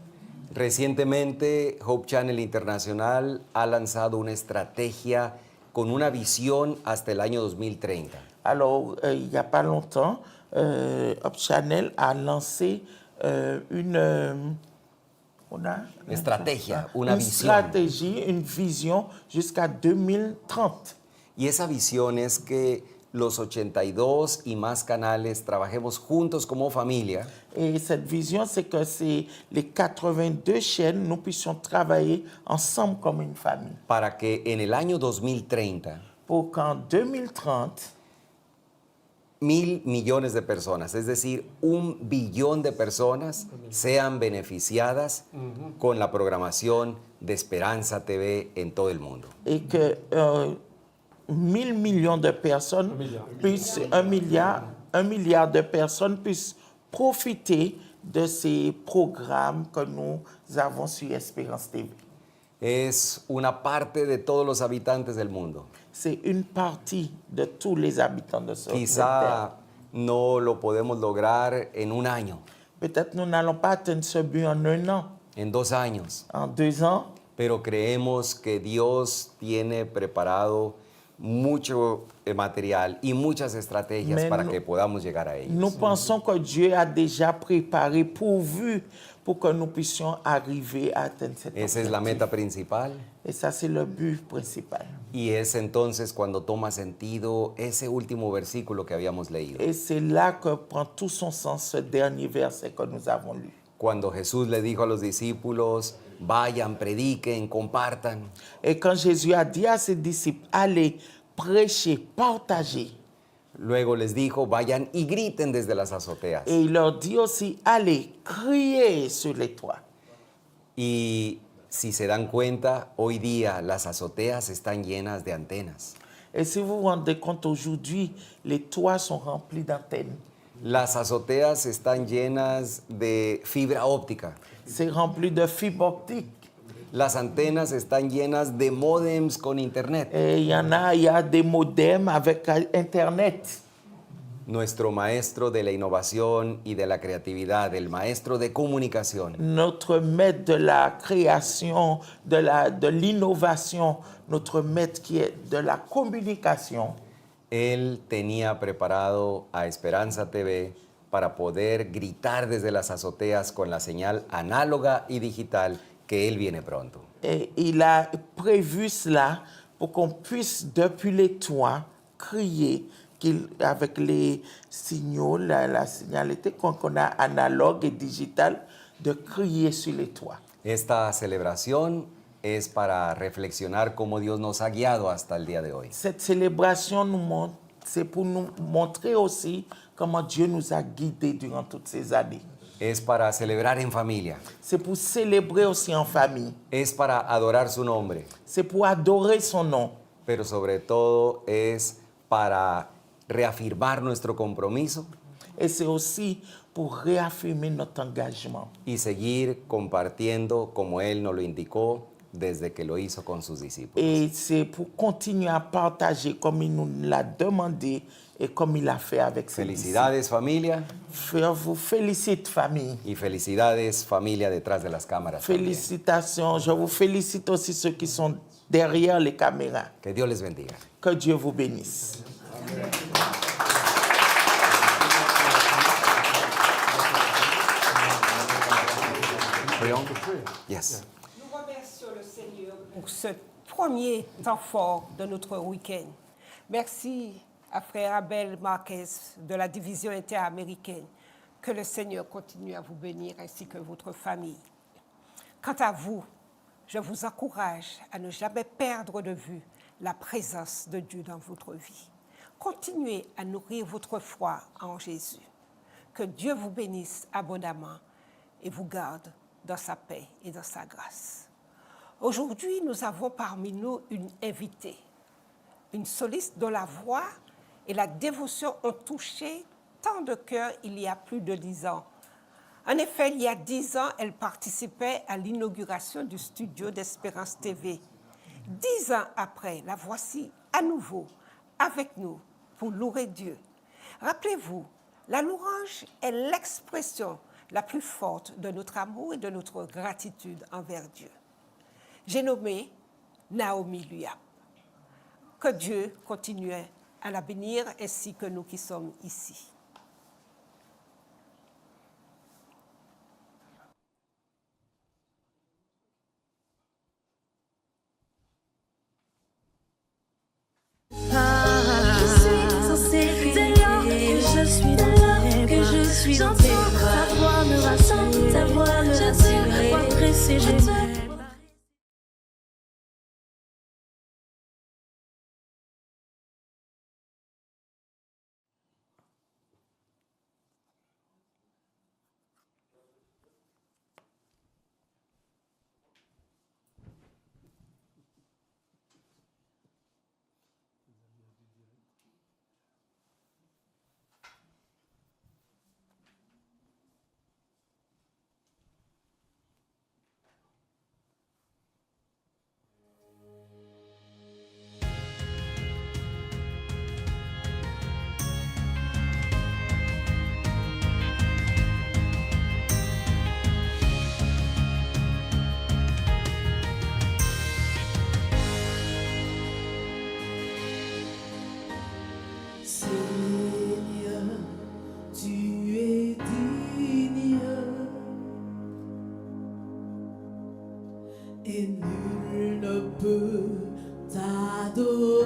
Recientemente, Hope Channel Internacional ha lanzado una estrategia con una visión hasta el año 2030. Alors, il n'y a pas longtemps, Hope Channel a lancé une Estrategia, una une visión. stratégie, une vision jusqu'à 2030. Y esa visión es que los 82 y más canales trabajemos juntos como familia Et cette vision, c'est que les 82 chaînes, nous puissions travailler ensemble comme une famille. para que en el año 2030 Pour qu'en 2030, 1.000 millones de personas, es decir, 1 billón de personas, sean beneficiadas con la programación de Esperanza TV en todo el mundo. et que 1 000 millions de personnes puissent, 1 milliard de personnes puissent profiter de ces programmes que nous avons sur Espérance TV. Es una parte de todos los habitantes del mundo. C'est une partie de tous les habitants de ce terre. Quizá no lo podemos lograr en un año, Peut-être nous n'allons pas atteindre ce but en un an, en 2 años. en 2 ans, Pero creemos que Dios tiene preparado mucho material y muchas estrategias Mais para nous- que podamos llegar a ellos. nous pensons que Dieu a déjà préparé, pourvu pour que nous puissions arriver à atteindre cet Esa es la objectif. meta principal. Et ça, c'est le but principal. Y es entonces cuando toma sentido ese último versículo que habíamos leído. Et c'est là que prend tout son sens ce dernier verset que nous avons lu. Cuando Jesús le dijo a los discípulos, vayan, prediquen, compartan. Et quand Jésus a dit à ses disciples, allez, prêchez, partagez. Luego les dijo, vayan y griten desde las azoteas. Et il leur dit aussi, allez, criez sur les toits. Y si se dan cuenta, hoy día las azoteas están llenas de antenas. Et si vous vous rendez compte, aujourd'hui, les toits sont remplis d'antennes. Las azoteas están llenas de fibra óptica. C'est rempli de fibres optiques. Las antenas están llenas de módems con internet. Et il y a des modems avec Internet. Nuestro maestro de la innovación y de la creatividad, el maestro de comunicación, Notre maître de la création, de l'innovation, notre maître qui est de la communication, él tenía preparado a Esperanza TV para poder gritar desde las azoteas con la señal análoga y digital que él viene pronto. et il a prévu cela pour qu'on puisse, depuis les toits, crier avec les signaux, la signalité qu'on a analogue et digitale, de crier sur les toits. Esta celebración es para reflexionar cómo Dios nos ha guiado hasta el día de hoy. Cette célébration nous montre, c'est pour nous montrer aussi comment Dieu nous a guidés durant toutes ces années. Es para celebrar en familia. C'est pour célébrer aussi en famille. Es para adorar su nombre. C'est pour adorer son nom. Pero sobre todo es para reafirmar nuestro compromiso Et c'est aussi pour réaffirmer notre engagement y seguir compartiendo como Él nos lo indicó desde que lo hizo con sus discípulos. et c'est pour continuer à partager comme il nous l'a demandé et comme il a fait avec ses disciples. Felicidades familia Je vous félicite famille. y felicidades familia detrás de las cámaras. también. Félicitations. Je vous félicite aussi ceux qui sont derrière les caméras. Que Dios les bendiga. Que Dieu vous bénisse. Yes. Nous remercions le Seigneur pour ce premier temps fort de notre week-end. Merci à frère Abel Marquez de la division interaméricaine. Que le Seigneur continue à vous bénir ainsi que votre famille. Quant à vous, je vous encourage à ne jamais perdre de vue la présence de Dieu dans votre vie. Continuez à nourrir votre foi en Jésus. Que Dieu vous bénisse abondamment et vous garde dans sa paix et dans sa grâce. Aujourd'hui, nous avons parmi nous une invitée, une soliste dont la voix et la dévotion ont touché tant de cœurs il y a plus de 10 ans. En effet, il y a 10 ans, elle participait à l'inauguration du studio d'Espérance TV. 10 ans après, la voici à nouveau avec nous pour louer Dieu. Rappelez-vous, la louange est l'expression la plus forte de notre amour et de notre gratitude envers Dieu. J'ai nommé Naomi Luyap. Que Dieu continue à la bénir ainsi que nous qui sommes ici. Dès lors que je suis dans tes bras, j'entends ta voix me rassurer, je te vois presser, je te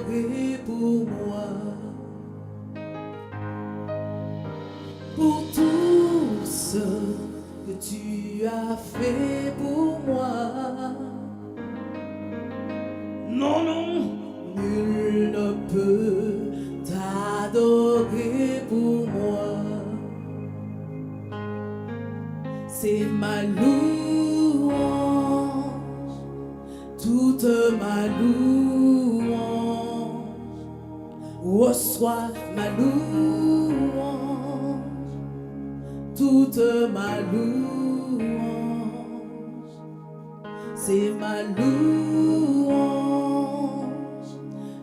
t'adorer pour moi, pour tout ce que tu as fait pour moi. Non, non, nul ne peut t'adorer pour moi. C'est ma louange, toute ma louange. Reçois ma louange, toute ma louange. C'est ma louange,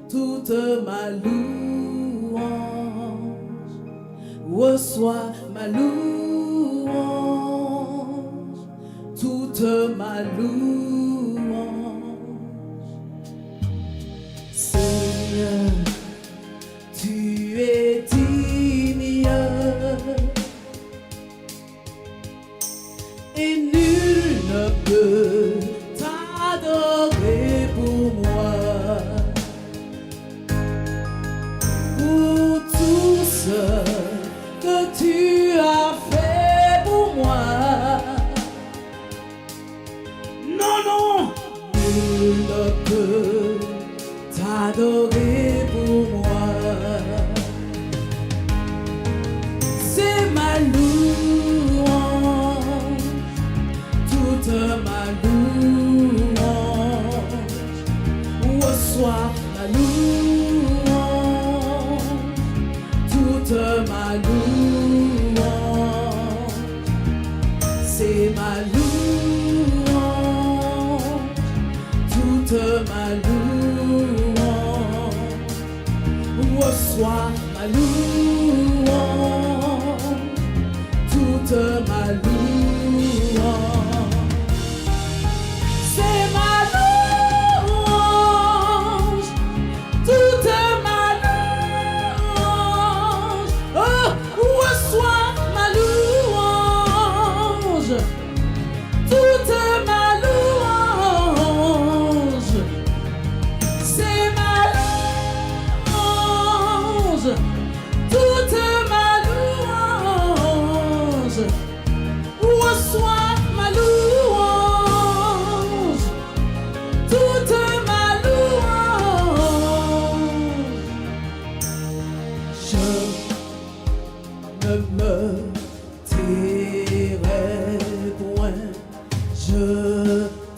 toute ma louange. Reçois ma louange, toute ma louange. Seigneur, tu es digne et nul ne peut t'adorer pour moi, pour tout ce que tu as fait pour moi. Non, non, nul ne peut t'adorer pour moi. C'est ma louange, toute ma louange. Reçois ma louange, toute ma louange. C'est ma louange, toute ma louange. Reçois ma louange, toute ma louange. C'est ma louange, toute ma louange. Oh, reçois ma louange, toute ma louange. C'est ma louange, toute ma louange. Reçois ma louange, toute ma louange. Je ne me tairai point, je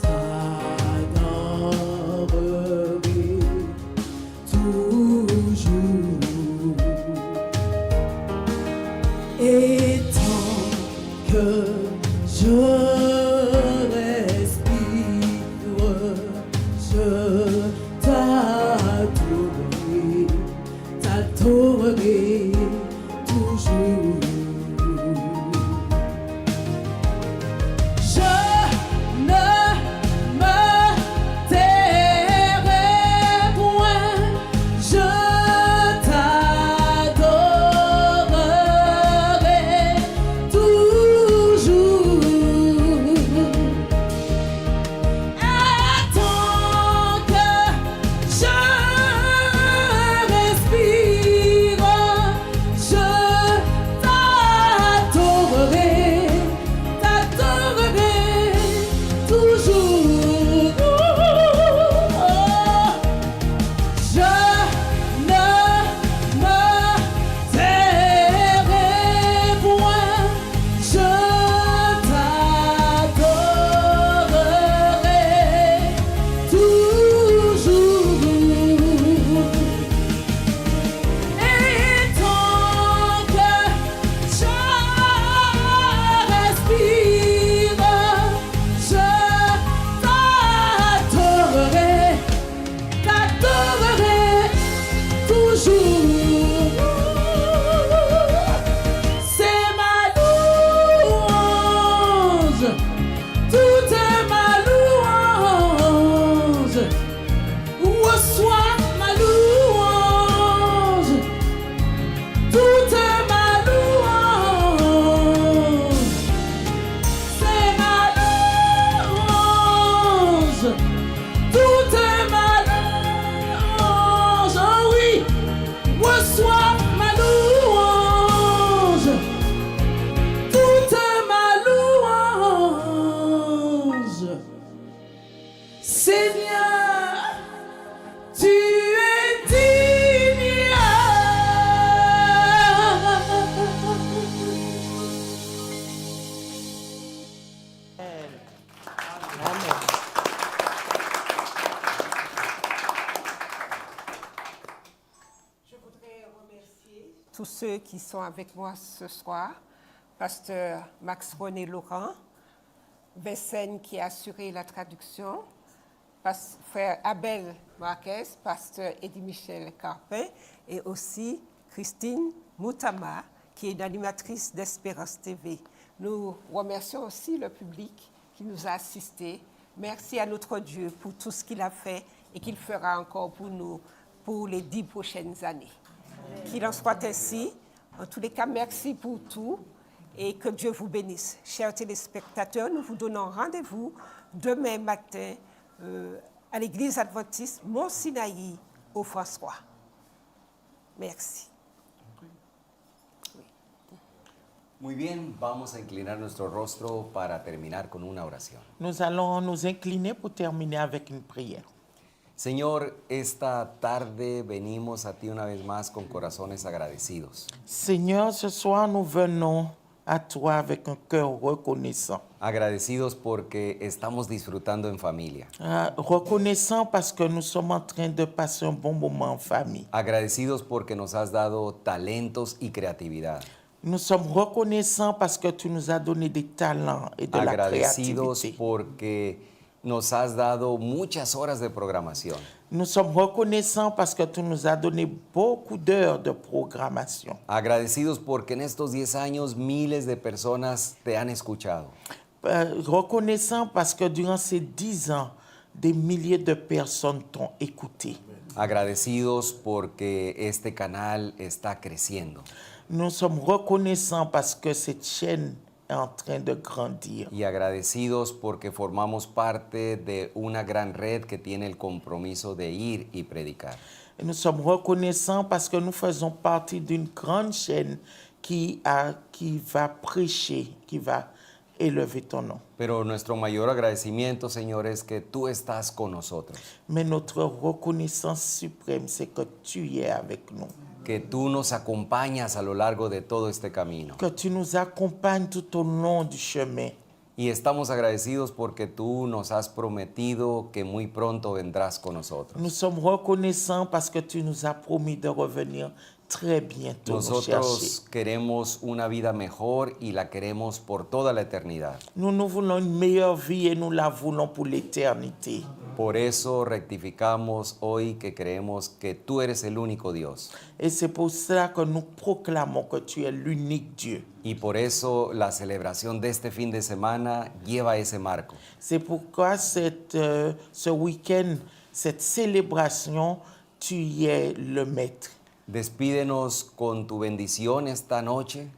t'adorerai toujours. tous ceux qui sont avec moi ce soir, pasteur Max-René Laurent, Vincent qui a assuré la traduction, frère Abel Marquez, pasteur Eddie Michel Carpin, et aussi Christine Moutama, qui est une animatrice d'Espérance TV. Nous remercions aussi le public qui nous a assistés. Merci à notre Dieu pour tout ce qu'il a fait et qu'il fera encore pour nous pour les 10 prochaines années. Qu'il en soit ainsi. En tous les cas, merci pour tout et que Dieu vous bénisse. Chers téléspectateurs, nous vous donnons rendez-vous demain matin à l'église adventiste Mont-Sinaï au François. Merci. Muy bien, vamos a inclinar nuestro rostro para terminar con una oración. Nous allons nous incliner pour terminer avec une prière. Señor, esta tarde venimos a ti una vez más con corazones agradecidos. Seigneur, ce soir, nous venons à toi avec un cœur reconnaissant. Agradecidos porque estamos disfrutando en familia. Reconnaissant parce que nous sommes en train de passer un bon moment en famille. Agradecidos porque nos has dado talentos y creatividad. Nous sommes reconnaissants parce que tu nous as donné des talents et de la Agradecidos créativité. porque nos has dado muchas horas de programación. Nous sommes reconnaissants parce que tu nous as donné beaucoup d'heures de programmation. Agradecidos porque en estos 10 años miles de personas te han escuchado. Reconnaissants parce que durant ces 10 ans, des milliers de personnes t'ont écouté. Agradecidos porque este canal está creciendo. Nous sommes reconnaissants parce que cette chaîne est en train de grandir. Y agradecidos porque formamos parte de una gran red que tiene el compromiso de ir y predicar. Et nous sommes reconnaissants parce que nous faisons partie d'une grande chaîne qui va prêcher, qui va élever ton nom. Pero nuestro mayor agradecimiento, Señor, es que tú estás con nosotros. Mais notre reconnaissance suprême, c'est que tu es avec nous. Que tú nos acompañas a lo largo de todo este camino. Que tu nous accompagnes tout au long du chemin. Y estamos agradecidos porque tú nos has prometido que muy pronto vendrás con nosotros. Nous sommes reconnaissants parce que tu nous as promis de revenir très bientôt nous chercher. Nosotros queremos una vida mejor y la queremos por toda la eternidad. Nous voulons une meilleure vie et nous la voulons pour l'éternité. Por eso rectificamos hoy que creemos que tú eres el único Dios. Et c'est pour cela que nous proclamons que tu es l'unique Dieu. Y por eso la celebración de este fin de semana lleva ese marco. C'est pourquoi ce week-end, cette célébration, tu y es le maître. Despídenos con tu bendición esta noche.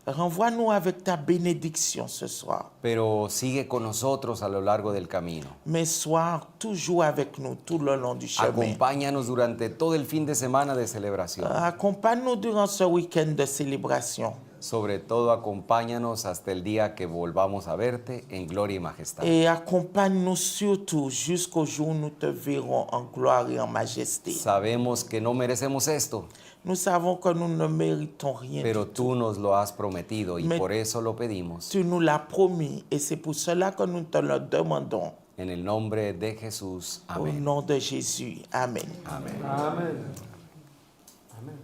Renvoie-nous avec ta bénédiction ce soir. Pero sigue con nosotros a lo largo del camino. Mais sois toujours avec nous tout le long du chemin. Acompáñanos durante todo el fin de semana de celebración. Accompagne-nous durant ce week-end de célébration. Sobre todo acompáñanos hasta el día que volvamos a verte en gloria y majestad. Et accompagne-nous surtout jusqu'au jour où nous te verrons en gloire et en majesté. Sabemos que no merecemos esto. Nous savons que nous ne méritons rien. Pero du tú nos lo has prometido y Mais por eso lo pedimos. Tu nous l'as promis et c'est pour cela que nous te le demandons. En el nombre de Jesús. Au Amén. nom de Jésus. Amen. Amén. Amen. Amen.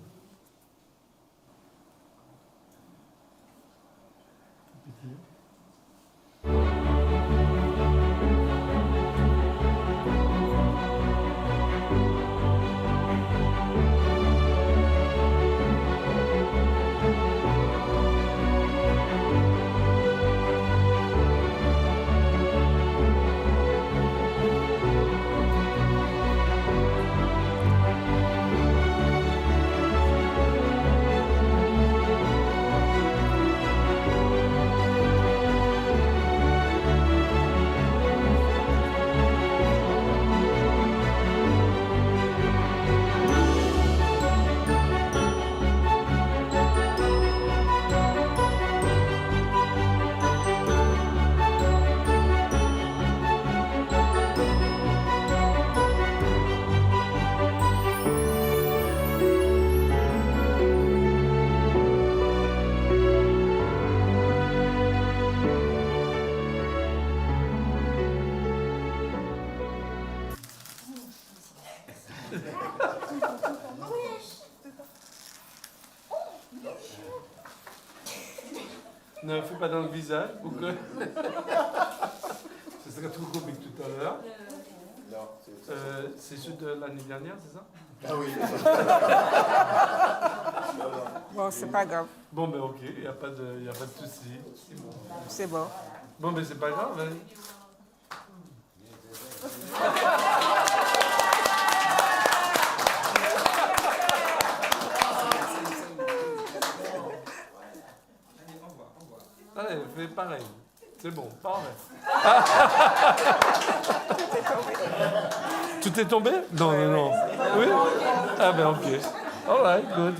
Ne fais pas dans le visage pour que. Ce serait trop comique tout à l'heure. C'est ceux de l'année dernière, c'est ça? Ah oui. Bon, c'est pas grave. Bon, ben ok, il n'y a pas de souci. C'est bon. Bon, ben c'est pas grave. Hein. Allez, fais pareil. C'est bon, parfait. Tout est tombé? Non, non, non. Oui? Ah ben ok. All right, good.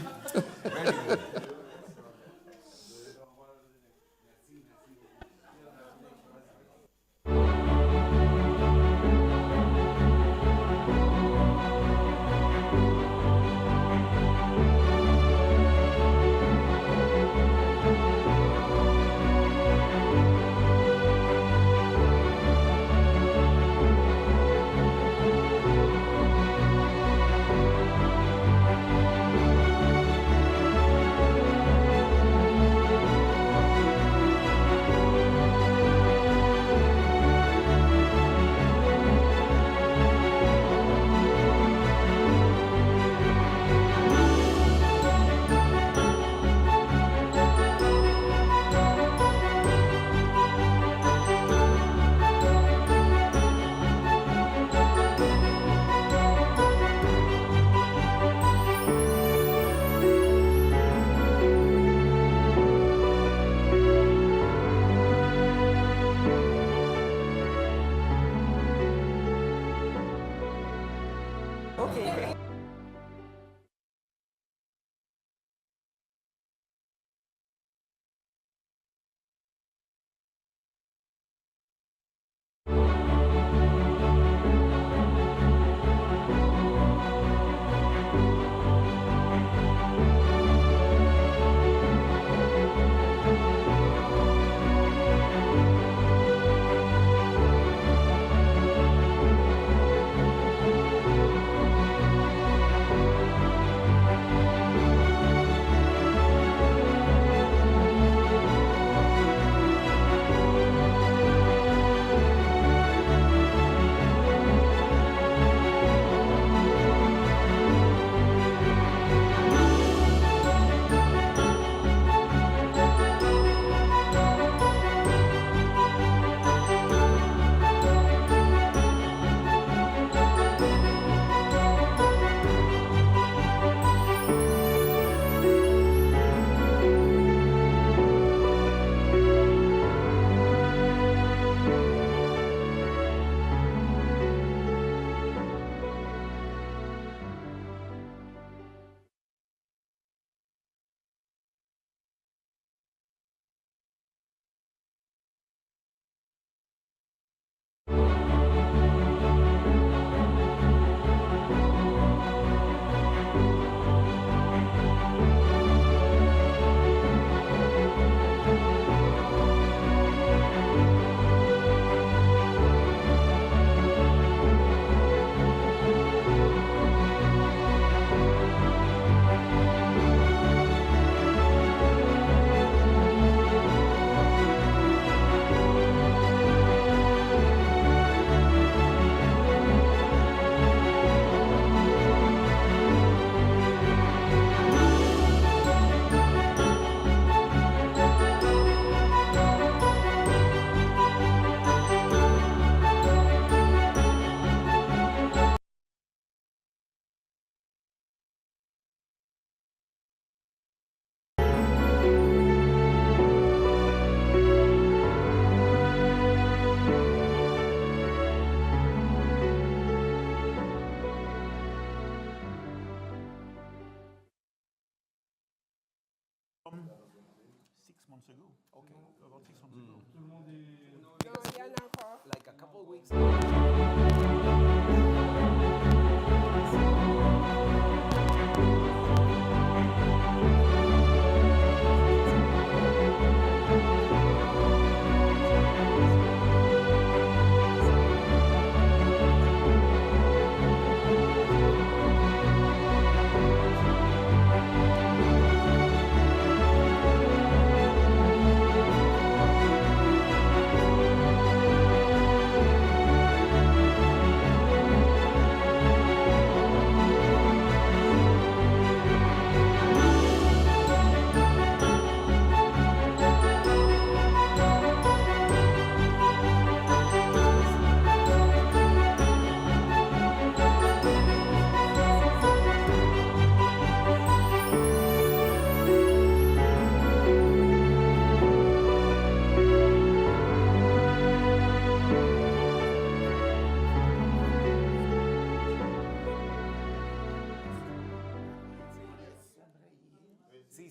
Like a couple of weeks ago.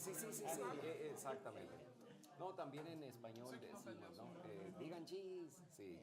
Exactamente. No, también en español decimos, ¿no? Digan cheese, sí.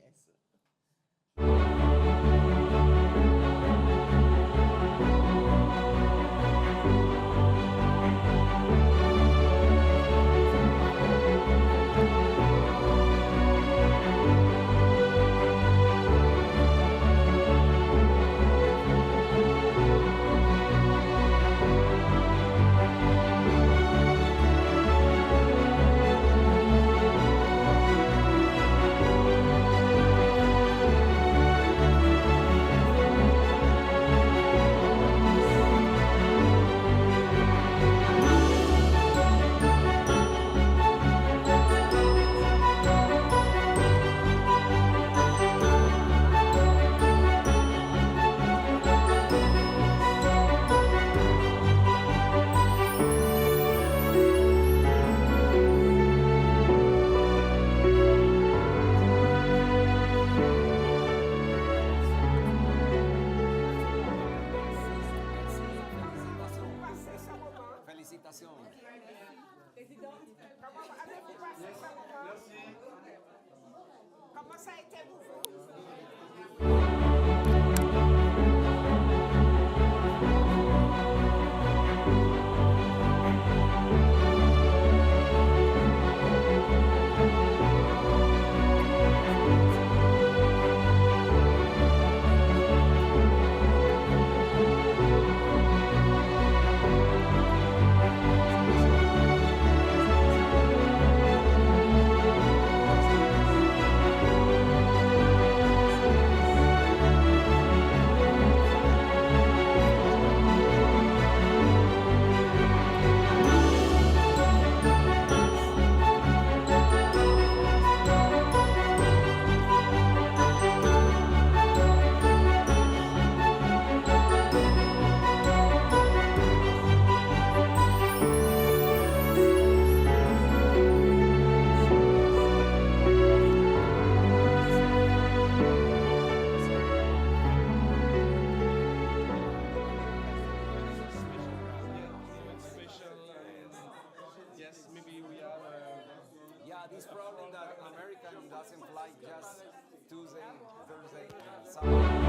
Passez ce moment. Félicitations. Comment avez-vous passé ce moment? Comment ça a été pour vous? Yes, maybe we have. Yeah, this problem that American doesn't fly just Tuesday, Thursday, and Sunday.